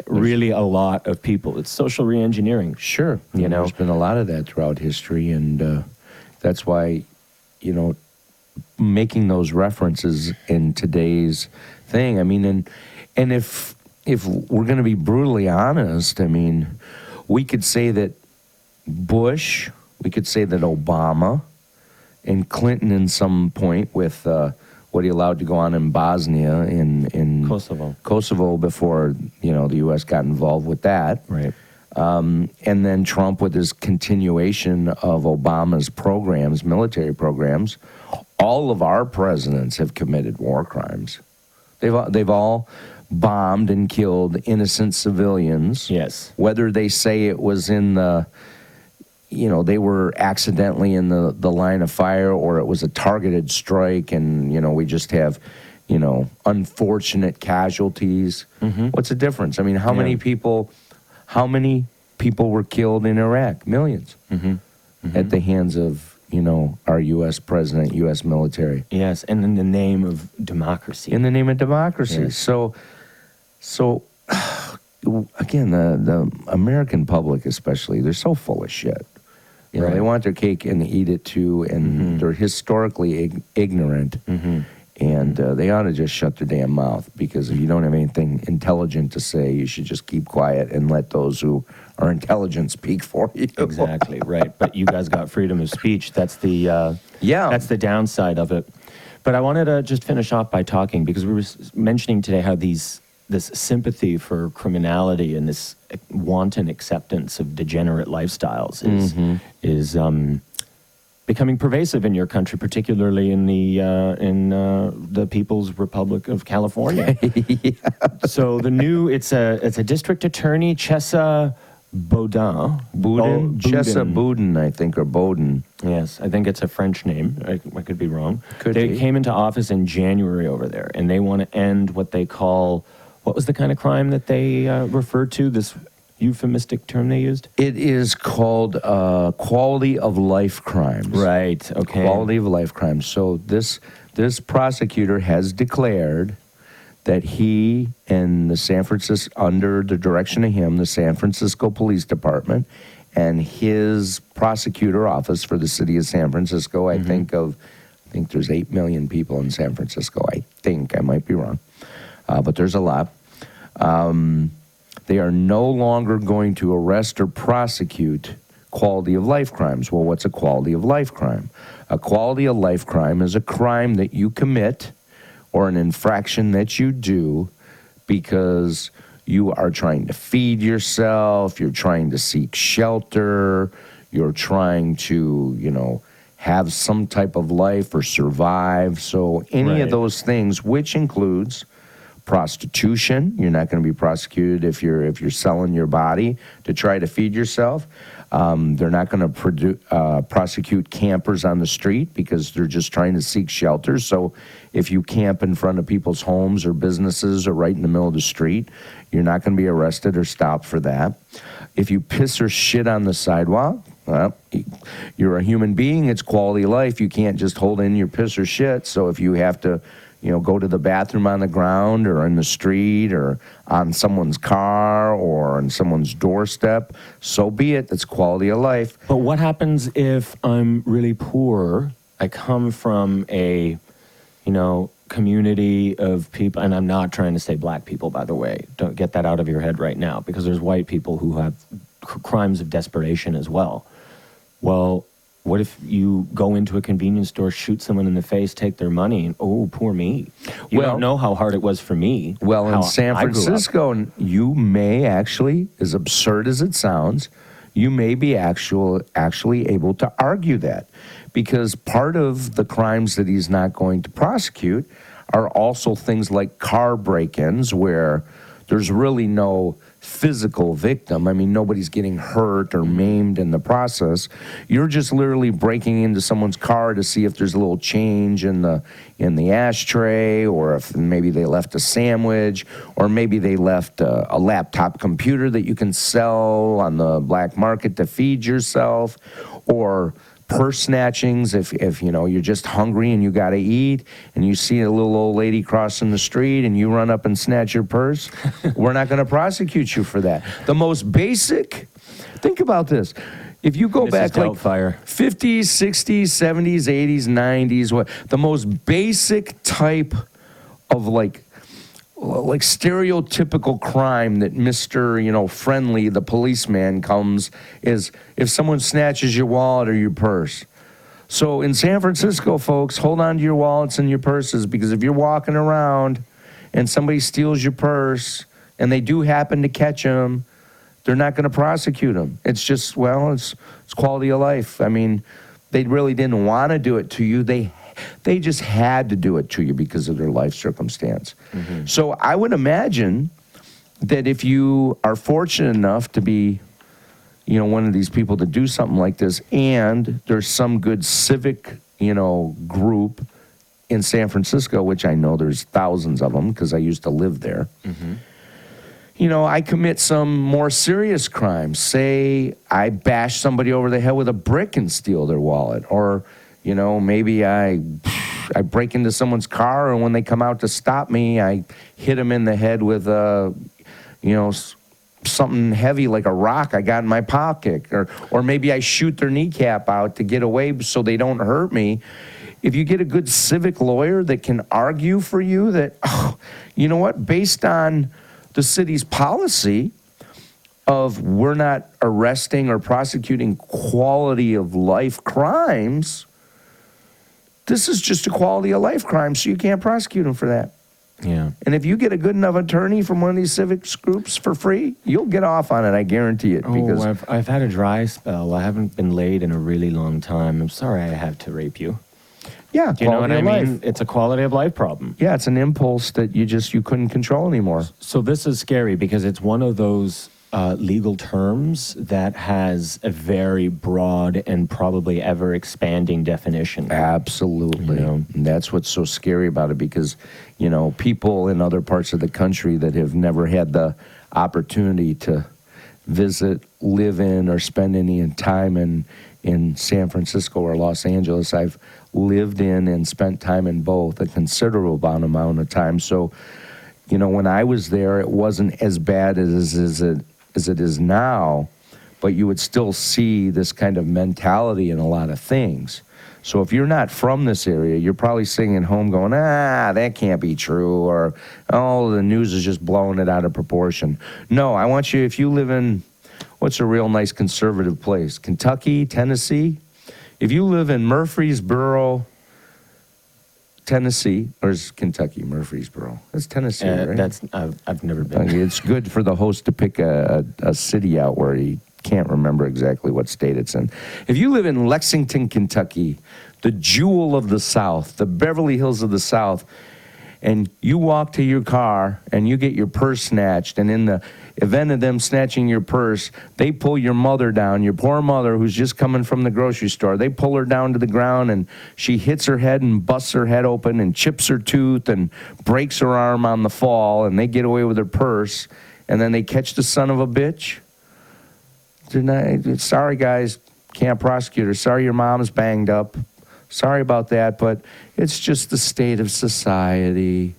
really a lot of people. It's social reengineering. Sure, there's been a lot of that throughout history, and that's why, making those references in today's thing. I mean, and if we're going to be brutally honest, I mean, we could say that Bush, we could say that Obama, and Clinton in some point with what he allowed to go on in Bosnia, in Kosovo before the U.S. got involved with that. Right. And then Trump with his continuation of Obama's programs, military programs. All of our presidents have committed war crimes. They've all bombed and killed innocent civilians. Yes. Whether they say it was in the they were accidentally in the line of fire, or it was a targeted strike, and, we just have, unfortunate casualties. What's the difference? I mean, how many people were killed in Iraq? Millions. At the hands of, our U.S. president, U.S. military. Yes, and in the name of democracy. In the name of democracy. Yes. So again, the American public especially, they're so full of shit. They want their cake and eat it too, and they're historically ignorant, and they ought to just shut their damn mouth, because if you don't have anything intelligent to say, you should just keep quiet and let those who are intelligent speak for you. Exactly, right. But you guys got freedom of speech. That's the that's the downside of it. But I wanted to just finish off by talking, because we were mentioning today how this sympathy for criminality and this wanton acceptance of degenerate lifestyles is becoming pervasive in your country, particularly in the People's Republic of California. So it's a district attorney, Chesa Boudin. Chesa Boudin, I think, or Bowden. Yes, I think it's a French name. I could be wrong. They came into office in January over there, and they want to end what they call... What was the kind of crime that they referred to, this euphemistic term they used? It is called quality of life crimes. Right, okay. Quality of life crimes. So this prosecutor has declared that he and under the direction of him, the San Francisco Police Department, and his prosecutor office for the city of San Francisco, I think there's 8 million people in San Francisco. I might be wrong. But there's a lot. They are no longer going to arrest or prosecute quality of life crimes. Well, what's a quality of life crime? A quality of life crime is a crime that you commit or an infraction that you do because you are trying to feed yourself, you're trying to seek shelter, you're trying to, have some type of life or survive. So any of those things, which includes prostitution. You're not going to be prosecuted if you're selling your body to try to feed yourself. They're not going to prosecute campers on the street because they're just trying to seek shelter. So if you camp in front of people's homes or businesses or right in the middle of the street, you're not going to be arrested or stopped for that. If you piss or shit on the sidewalk, well, you're a human being. It's quality of life. You can't just hold in your piss or shit. So if you have to, go to the bathroom on the ground or in the street or on someone's car or on someone's doorstep, so be it. That's quality of life. But what happens if I'm really poor? I come from a, community of people, and I'm not trying to say black people, by the way. Don't get that out of your head right now, because there's white people who have crimes of desperation as well. Well, what if you go into a convenience store, shoot someone in the face, take their money, and oh, poor me. You don't know how hard it was for me. Well, in San Francisco, you may actually, as absurd as it sounds, you may be actually able to argue that, because part of the crimes that he's not going to prosecute are also things like car break-ins, where there's really no physical victim. I mean, nobody's getting hurt or maimed in the process. You're just literally breaking into someone's car to see if there's a little change in the ashtray, or if maybe they left a sandwich, or maybe they left a laptop computer that you can sell on the black market to feed yourself, or purse snatchings if you're just hungry and you got to eat and you see a little old lady crossing the street and you run up and snatch your purse. We're not going to prosecute you for that. The most basic, think about this. If you go back like 50s, 60s, 70s, 80s, 90s, the most basic type of like stereotypical crime that Mr. Friendly, the policeman, comes is if someone snatches your wallet or your purse. So in San Francisco, folks, hold on to your wallets and your purses, because if you're walking around and somebody steals your purse and they do happen to catch them, they're not going to prosecute them. It's just, it's quality of life. I mean, they really didn't want to do it to you. They just had to do it to you because of their life circumstance. Mm-hmm. So I would imagine that if you are fortunate enough to be, one of these people to do something like this, and there's some good civic, group in San Francisco, which I know there's thousands of them because I used to live there. Mm-hmm. I commit some more serious crimes. Say I bash somebody over the head with a brick and steal their wallet, or maybe I break into someone's car, and when they come out to stop me, I hit them in the head with something heavy like a rock I got in my pocket, or maybe I shoot their kneecap out to get away so they don't hurt me. If you get a good civic lawyer that can argue for you that, based on the city's policy of we're not arresting or prosecuting quality of life crimes, this is just a quality of life crime, so you can't prosecute them for that. Yeah. And if you get a good enough attorney from one of these civics groups for free, you'll get off on it, I guarantee it. Because I've had a dry spell. I haven't been laid in a really long time. I'm sorry I had to rape you. Yeah, do you know what I mean? It's a quality of life problem. Yeah, it's an impulse that you couldn't control anymore. So this is scary because it's one of those legal terms that has a very broad and probably ever-expanding definition. Absolutely. And that's what's so scary about it, because, people in other parts of the country that have never had the opportunity to visit, live in, or spend any time in San Francisco or Los Angeles. I've lived in and spent time in both, a considerable amount of time. So, when I was there, it wasn't as bad as it is now, but you would still see this kind of mentality in a lot of things. So if you're not from this area, you're probably sitting at home going, that can't be true, or, the news is just blowing it out of proportion. No, I want you, if you live in, what's a real nice conservative place? Kentucky, Tennessee? If you live in Murfreesboro, Tennessee, or is Kentucky, Murfreesboro? That's Tennessee, right? I've never been. It's good for the host to pick a city out where he can't remember exactly what state it's in. If you live in Lexington, Kentucky, the jewel of the South, the Beverly Hills of the South, and you walk to your car and you get your purse snatched, and in the event of them snatching your purse, they pull your mother down, your poor mother who's just coming from the grocery store. They pull her down to the ground, and she hits her head and busts her head open and chips her tooth and breaks her arm on the fall, and they get away with her purse, and then they catch the son of a bitch. sorry, guys, can't prosecute her. Sorry, your mom's banged up. Sorry about that, but it's just the state of society.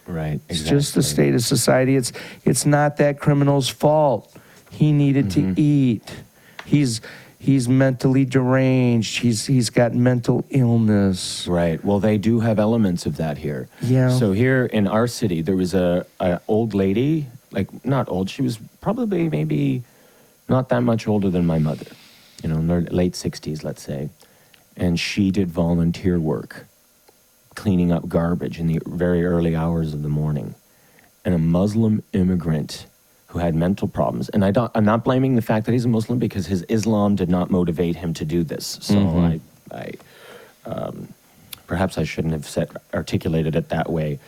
Right, exactly. It's just the state of society. It's not that criminal's fault. He needed to eat. He's mentally deranged. He's got mental illness. Right. Well, they do have elements of that here. Yeah. So here in our city, there was a old lady, like not old. She was probably maybe not that much older than my mother, in her late 60s, let's say. And she did volunteer work, cleaning up garbage in the very early hours of the morning. And a Muslim immigrant who had mental problems. And I'm not blaming the fact that he's a Muslim, because his Islam did not motivate him to do this. So perhaps I shouldn't have articulated it that way.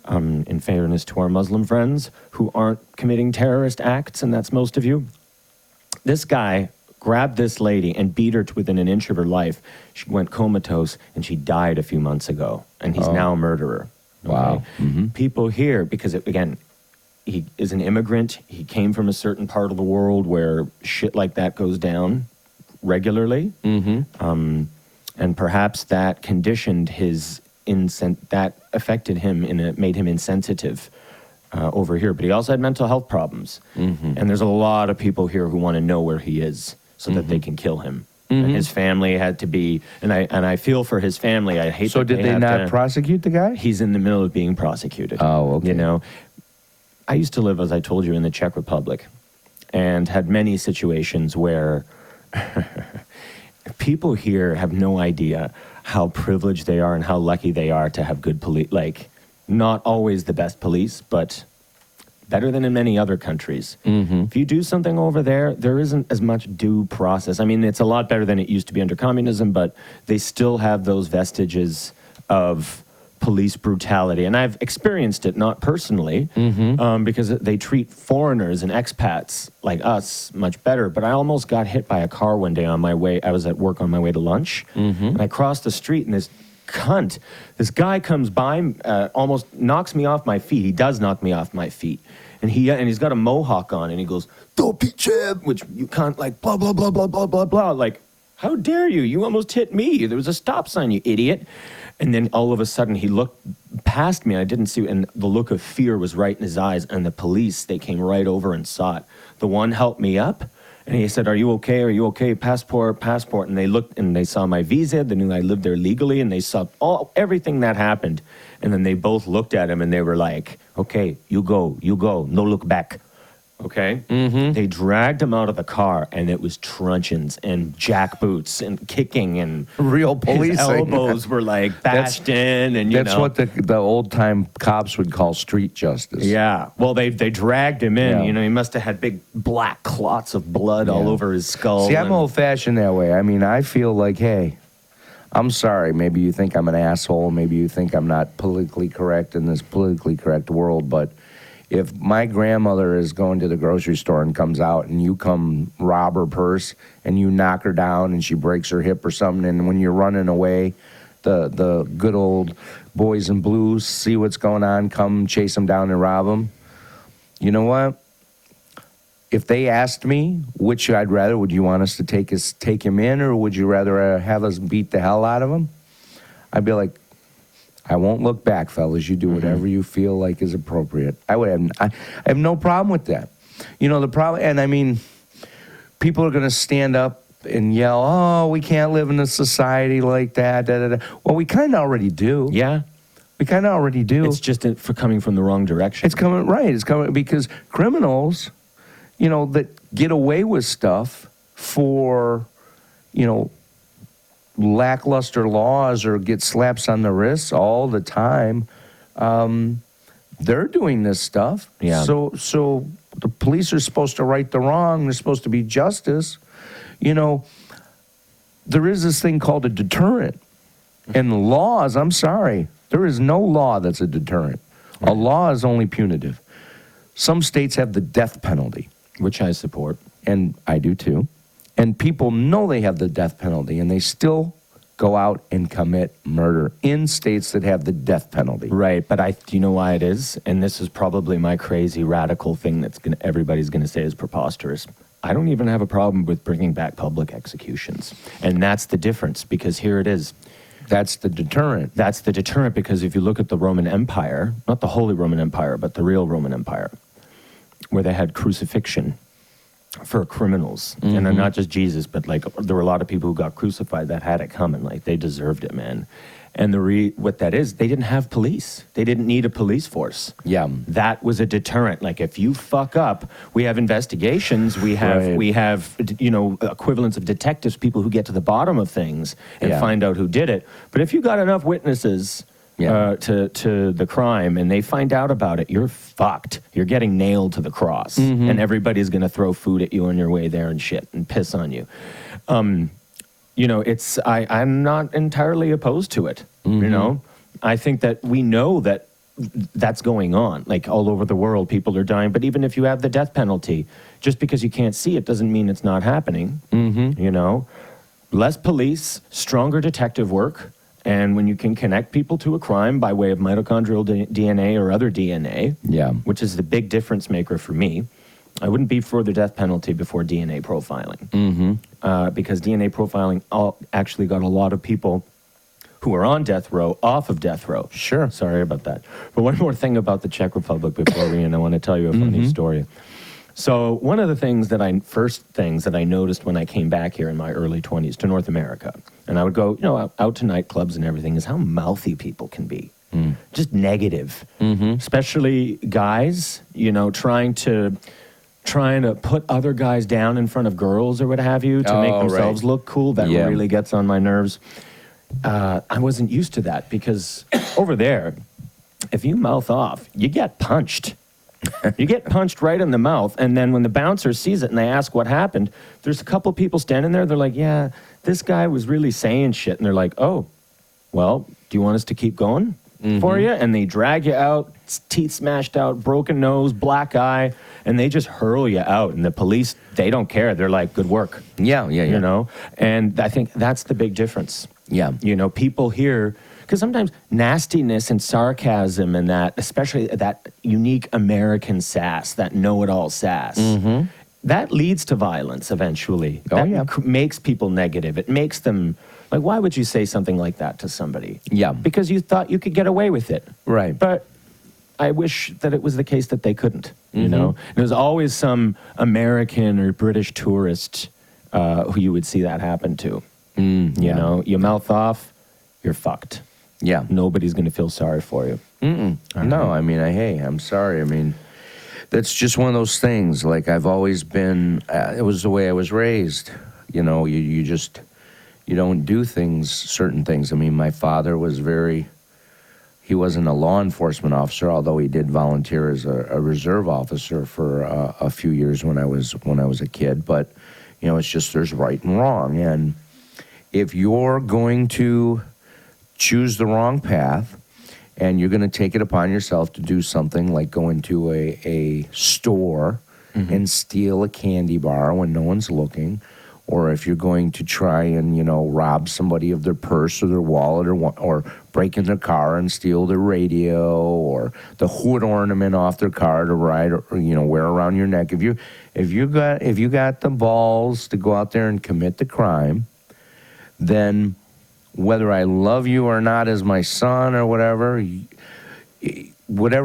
In fairness to our Muslim friends who aren't committing terrorist acts, and that's most of you. This guy grabbed this lady and beat her to within an inch of her life. She went comatose, and she died a few months ago. And he's now a murderer. Okay? Wow. Mm-hmm. People here, because again, he is an immigrant. He came from a certain part of the world where shit like that goes down regularly. Mm-hmm. And perhaps that conditioned that affected him made him insensitive over here. But he also had mental health problems. Mm-hmm. And there's a lot of people here who want to know where he is so that they can kill him. Mm-hmm. And his family had to be, and I feel for his family. I hate. So that did they not prosecute the guy? He's in the middle of being prosecuted. Oh, okay. I used to live, as I told you, in the Czech Republic, and had many situations where people here have no idea how privileged they are and how lucky they are to have good police. Like, not always the best police, but better than in many other countries. Mm-hmm. If you do something over there, there isn't as much due process. I mean, it's a lot better than it used to be under communism, but they still have those vestiges of police brutality. And I've experienced it, not personally, because they treat foreigners and expats like us much better. But I almost got hit by a car one day on my way. I was at work on my way to lunch, and I crossed the street, and this guy comes by, almost knocks me off my feet. He does knock me off my feet. And he's got a mohawk on, and he goes, "Don't be chib," which you can't, like, blah, blah, blah, blah, blah, blah, blah. Like, how dare you? You almost hit me. There was a stop sign, you idiot. And then all of a sudden he looked past me. I didn't see, and the look of fear was right in his eyes. And the police, they came right over and saw it. The one helped me up, and he said, "Are you okay? Are you okay? Passport." And they looked, and they saw my visa. They knew I lived there legally, and they saw everything that happened. And then they both looked at him, and they were like, "Okay, you go, no look back." Okay? Mm-hmm. They dragged him out of the car, and it was truncheons and jackboots and kicking, and real policing. His elbows were like bashed in, and that's what the old time cops would call street justice. Yeah. Well, they dragged him in. Yeah. He must have had big black clots of blood all over his skull. See, I'm old fashioned that way. I mean, I feel like, hey, I'm sorry. Maybe you think I'm an asshole. Maybe you think I'm not politically correct in this politically correct world, but if my grandmother is going to the grocery store and comes out, and you come rob her purse and you knock her down and she breaks her hip or something, and when you're running away, the good old boys in blue see what's going on, come chase them down and rob them. You know what? If they asked me which I'd rather, would you want us to take him in, or would you rather have us beat the hell out of him? I'd be like, I won't look back, fellas. You do whatever you feel like is appropriate. I have no problem with that. The problem, and I mean, people are going to stand up and yell, "Oh, we can't live in a society like that." Da, da, da. Well, we kind of already do. Yeah. We kind of already do. It's just for coming from the wrong direction. It's coming because criminals, that get away with stuff for, lackluster laws or get slaps on the wrists all the time, they're doing this stuff. Yeah. So the police are supposed to right the wrong. There's supposed to be justice. There is this thing called a deterrent. And laws, I'm sorry, there is no law that's a deterrent. A law is only punitive. Some states have the death penalty, which I support. And I do too. And people know they have the death penalty, and they still go out and commit murder in states that have the death penalty. Right, but do you know why it is? And this is probably my crazy radical thing everybody's going to say is preposterous. I don't even have a problem with bringing back public executions. And that's the difference, because here it is. That's the deterrent. That's the deterrent, because if you look at the Roman Empire, not the Holy Roman Empire, but the real Roman Empire, where they had crucifixion for criminals. And then not just Jesus, but like there were a lot of people who got crucified that had it coming. Like they deserved it, man. And what that is, they didn't have police. They didn't need a police force. Yeah. That was a deterrent. Like if you fuck up, we have investigations, we have equivalents of detectives, people who get to the bottom of things and find out who did it. But if you got enough witnesses to the crime and they find out about it, you're fucked. You're getting nailed to the cross. And everybody's going to throw food at you on your way there and shit and piss on you. I'm not entirely opposed to it. I think that we know that that's going on. Like all over the world, people are dying. But even if you have the death penalty, just because you can't see it doesn't mean it's not happening. Less police, stronger detective work. And when you can connect people to a crime by way of mitochondrial DNA or other DNA, which is the big difference maker for me, I wouldn't be for the death penalty before DNA profiling. Because DNA profiling actually got a lot of people who are on death row off of death row. Sure. Sorry about that. But one more thing about the Czech Republic before we end. I want to tell you a funny story. So one of the first things that I noticed when I came back here in my early 20s to North America, and I would go, out to nightclubs and everything, is how mouthy people can be. Just negative. Especially guys, trying to put other guys down in front of girls or what have you to make themselves look cool. That really gets on my nerves. I wasn't used to that because over there, if you mouth off, you get punched. You get punched right in the mouth, and then when the bouncer sees it and they ask what happened, there's a couple people standing there. They're like, yeah, this guy was really saying shit. And they're like, oh, well, do you want us to keep going for you? And they drag you out, teeth smashed out, broken nose, black eye, and they just hurl you out. And the police, they don't care. They're like, good work. Yeah. And I think that's the big difference. Yeah. People here, because sometimes nastiness and sarcasm and that, especially that unique American sass, that know-it-all sass, that leads to violence eventually. Makes people negative. It makes them, like, why would you say something like that to somebody? Yeah. Because you thought you could get away with it. Right. But I wish that it was the case that they couldn't, And there's always some American or British tourist who you would see that happen to. You mouth off, you're fucked. Yeah. Nobody's going to feel sorry for you. No, I mean, I'm sorry. I mean, that's just one of those things. Like, I've always been, it was the way I was raised. You don't do certain things. I mean, my father was he wasn't a law enforcement officer, although he did volunteer as a reserve officer for a few years when I was a kid. But, it's just there's right and wrong. And if you're going to choose the wrong path and you're going to take it upon yourself to do something like go into a store and steal a candy bar when no one's looking, or if you're going to try and, rob somebody of their purse or their wallet or break in their car and steal their radio or the hood ornament off their car to ride or wear around your neck. If you got the balls to go out there and commit the crime, then whether I love you or not as my son or whatever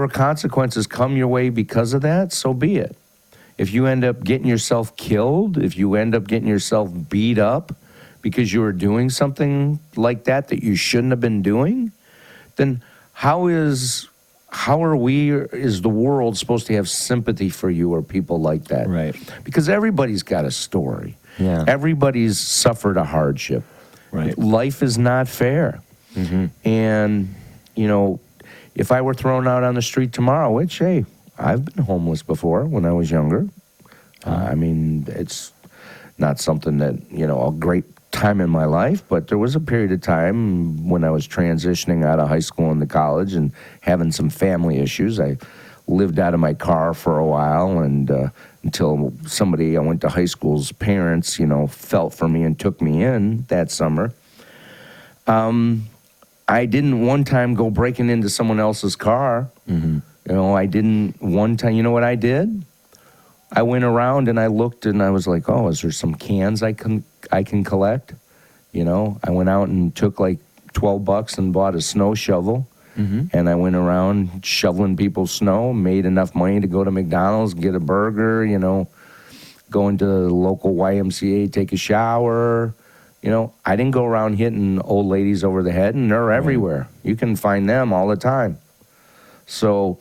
consequences come your way because of that, so be it. If you end up getting yourself killed, if you end up getting yourself beat up because you were doing something like that you shouldn't have been doing, then how is the world supposed to have sympathy for you or people like that? Right. Because everybody's got a story. Yeah. Everybody's suffered a hardship. Right. Life is not fair. And, if I were thrown out on the street tomorrow, which, hey, I've been homeless before when I was younger. I mean, it's not something that, a great time in my life, but there was a period of time when I was transitioning out of high school into college and having some family issues. I lived out of my car for a while and until somebody I went to high school's parents, felt for me and took me in that summer. I didn't one time go breaking into someone else's car. I didn't one time. You know what I did? I went around and I looked and I was like, oh, is there some cans I can collect? You know, I went out and took like $12 and bought a snow shovel. And I went around shoveling people's snow, made enough money to go to McDonald's, get a burger, you know, go into the local YMCA, take a shower. You know, I didn't go around hitting old ladies over the head, and they're everywhere. You can find them all the time. So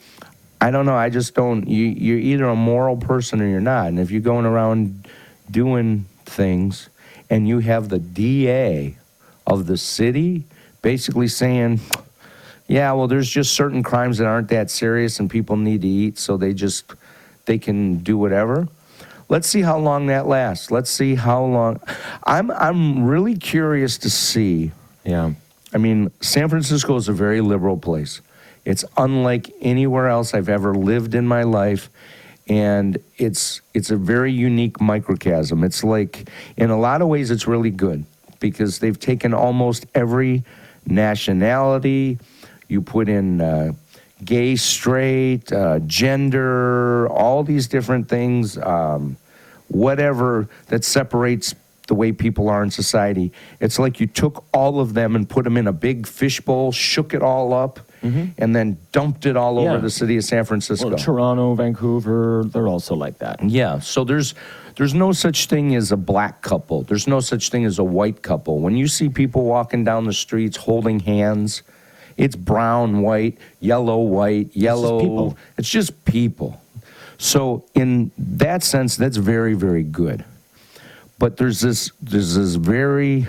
I don't know. I just don't. You're either a moral person or you're not. And if you're going around doing things and you have the DA of the city basically saying, yeah, well, there's just certain crimes that aren't that serious and people need to eat, so they can do whatever. Let's see how long that lasts. Let's see how long. I'm really curious to see. Yeah. I mean, San Francisco is a very liberal place. It's unlike anywhere else I've ever lived in my life, and it's a very unique microcosm. It's like, in a lot of ways, it's really good because they've taken almost every nationality. You put in gay, straight, gender, all these different things, whatever that separates the way people are in society. It's like you took all of them and put them in a big fishbowl, shook it all up, and then dumped it all over the city of San Francisco. Well, Toronto, Vancouver, they're also like that. Yeah, so there's no such thing as a black couple. There's no such thing as a white couple. When you see people walking down the streets holding hands, it's brown, white, yellow. It's just people. So in that sense, that's very, very good. But there's this very,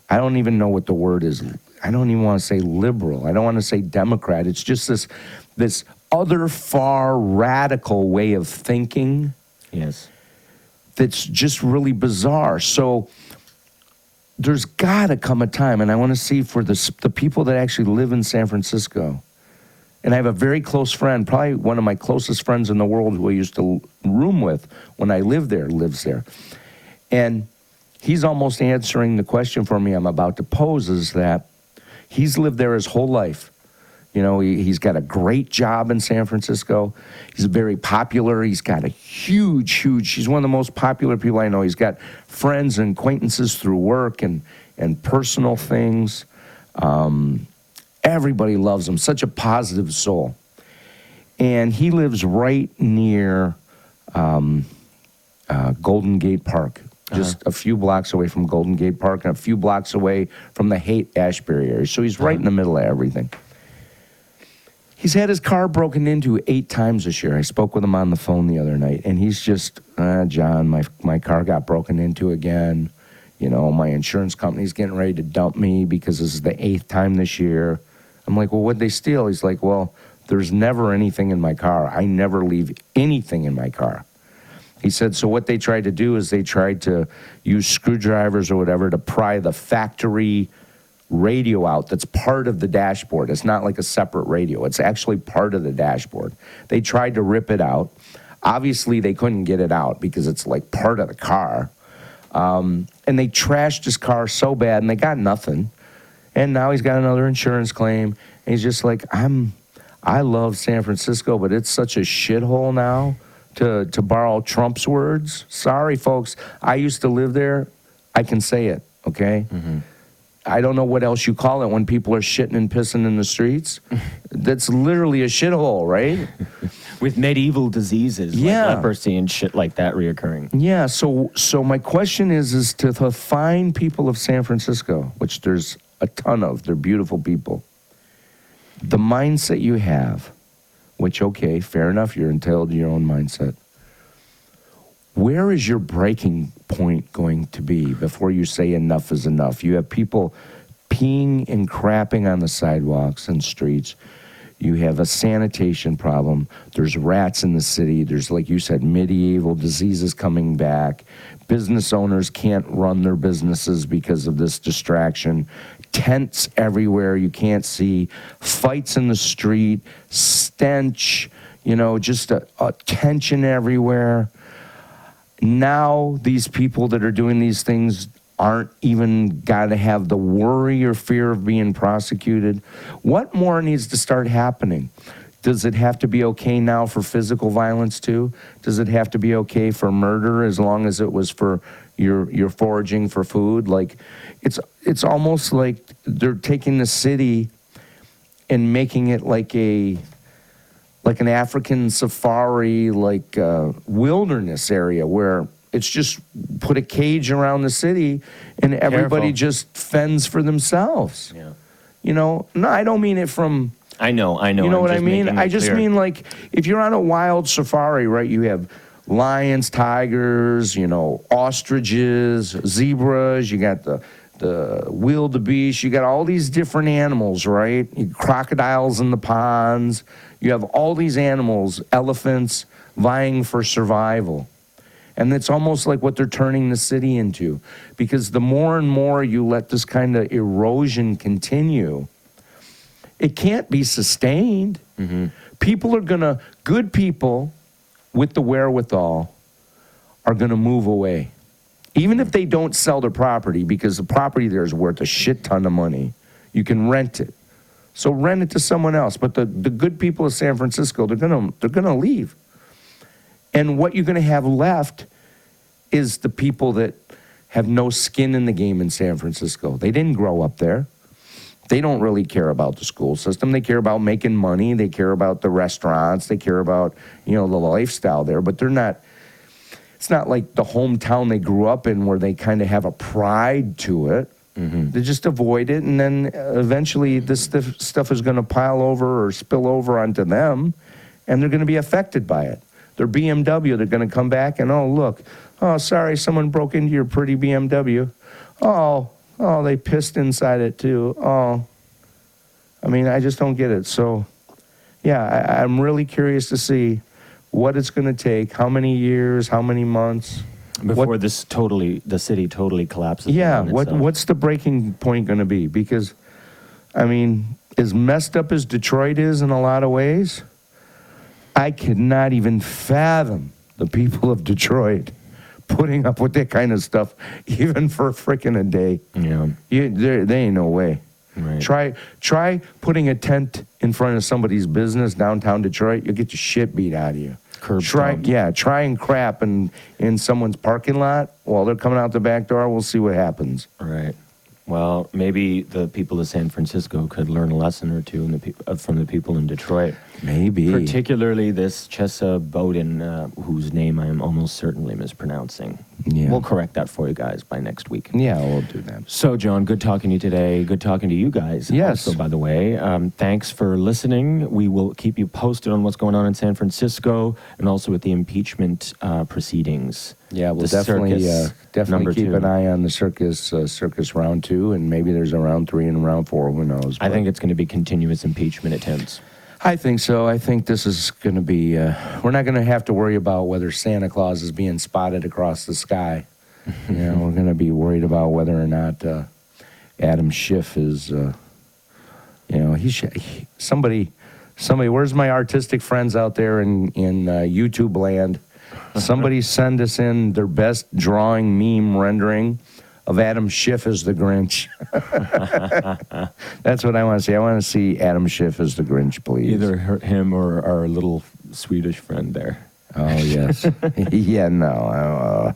I don't even know what the word is. I don't even want to say liberal. I don't want to say Democrat. It's just this other far radical way of thinking. Yes. That's just really bizarre. So there's got to come a time, and I want to see for the people that actually live in San Francisco. And I have a very close friend, probably one of my closest friends in the world who I used to room with when I lived there, lives there. And he's almost answering the question for me I'm about to pose, is that he's lived there his whole life. You know, he's got a great job in San Francisco. He's very popular. He's got a huge, he's one of the most popular people I know. He's got friends and acquaintances through work and personal things. Everybody loves him. Such a positive soul. And he lives right near Golden Gate Park, just a few blocks away from Golden Gate Park and a few blocks away from the Haight-Ashbury area. So he's right in the middle of everything. He's had his car broken into 8 times this year. I spoke with him on the phone the other night, and he's just, John, my car got broken into again. You know, my insurance company's getting ready to dump me because this is the 8th time this year. I'm like, well, what'd they steal? He's like, well, there's never anything in my car. I never leave anything in my car. He said, so what they tried to do is they tried to use screwdrivers or whatever to pry the factory radio out that's part of the dashboard. It's not like a separate radio. It's actually part of the dashboard. They tried to rip it out. Obviously, they couldn't get it out because it's like part of the car. And they trashed his car so bad, and they got nothing. And now he's got another insurance claim. And he's just like, I love San Francisco, but it's such a shithole now, to borrow Trump's words. Sorry, folks. I used to live there. I can say it, okay? I don't know what else you call it when people are shitting and pissing in the streets. That's literally a shithole, right? With medieval diseases like leprosy and shit like that reoccurring. Yeah, so my question is to the fine people of San Francisco, which there's a ton of, they're beautiful people. The mindset you have, which, okay, fair enough, you're entitled to your own mindset. Where is your breaking point going to be before you say enough is enough? You have people peeing and crapping on the sidewalks and streets. You have a sanitation problem. There's rats in the city. There's, like you said, medieval diseases coming back. Business owners can't run their businesses because of this distraction. Tents everywhere you can't see. Fights in the street. Stench. You know, just a tension everywhere. Now these people that are doing these things aren't even got to have the worry or fear of being prosecuted. What more needs to start happening? Does it have to be okay now for physical violence too? Does it have to be okay for murder as long as it was for your foraging for food? Like, it's almost like they're taking the city and making it like an African safari, like wilderness area where it's just put a cage around the city and everybody just fends for themselves. Yeah. You know, no, I don't mean it from. I know. You know I'm what I just mean? making it I just clear. mean, like, if you're on a wild safari, right, you have lions, tigers, you know, ostriches, zebras, you got the wildebeest, you got all these different animals, right? Crocodiles in the ponds. You have all these animals, elephants, vying for survival. And it's almost like what they're turning the city into. Because the more and more you let this kind of erosion continue, it can't be sustained. Mm-hmm. Good people with the wherewithal are going to move away. Even if they don't sell their property, because the property there is worth a shit ton of money, you can rent it. So rent it to someone else. But the good people of San Francisco, they're gonna leave. And what you're gonna have left is the people that have no skin in the game in San Francisco. They didn't grow up there. They don't really care about the school system. They care about making money. They care about the restaurants. They care about, you know, the lifestyle there. But they're not, it's not like the hometown they grew up in where they kind of have a pride to it. Mm-hmm. They just avoid it. And then eventually this stuff is going to pile over or spill over onto them. And they're going to be affected by it. Their BMW, they're going to come back and, oh, look. Oh, sorry, someone broke into your pretty BMW. Oh, they pissed inside it too. Oh, I mean, I just don't get it. So, yeah, I'm really curious to see what it's going to take, how many years, how many months. Before the city totally collapses. Yeah, on itself. what's the breaking point going to be? Because, I mean, as messed up as Detroit is in a lot of ways, I could not even fathom the people of Detroit putting up with that kind of stuff, even for frickin' a day. Yeah. There ain't no way. Right. Try putting a tent in front of somebody's business downtown Detroit. You'll get your shit beat out of you. Try and crap in someone's parking lot while they're coming out the back door. We'll see what happens. Right. Well, maybe the people of San Francisco could learn a lesson or two from the people in Detroit. Maybe. Particularly this Chesa Bowden, whose name I am almost certainly mispronouncing. Yeah. We'll correct that for you guys by next week. Yeah, we'll do that. So, John, good talking to you today. Good talking to you guys. Yes. Also, by the way, thanks for listening. We will keep you posted on what's going on in San Francisco and also with the impeachment proceedings. Yeah, we'll The definitely number keep 2. an eye on the circus round 2, and maybe there's a round 3 and round 4. Who knows? I think it's going to be continuous impeachment attempts. I think so. I think this is going to be. We're not going to have to worry about whether Santa Claus is being spotted across the sky. You know, we're going to be worried about whether or not Adam Schiff is. You know, somebody. Where's my artistic friends out there in YouTube land? Somebody send us in their best drawing meme rendering of Adam Schiff as the Grinch. That's what I want to see. I want to see Adam Schiff as the Grinch, please. Either him or our little Swedish friend there. Oh, yes. Yeah, no.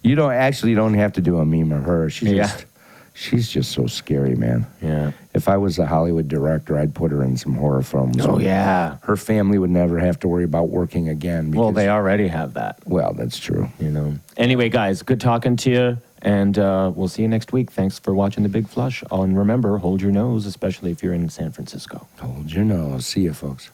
You don't have to do a meme of her. She's just so scary, man. Yeah. If I was a Hollywood director, I'd put her in some horror films. Oh, yeah. Her family would never have to worry about working again. Well, they already have that. Well, that's true. You know. Anyway, guys, good talking to you. And we'll see you next week. Thanks for watching The Big Flush. And remember, hold your nose, especially if you're in San Francisco. Hold your nose. See you, folks.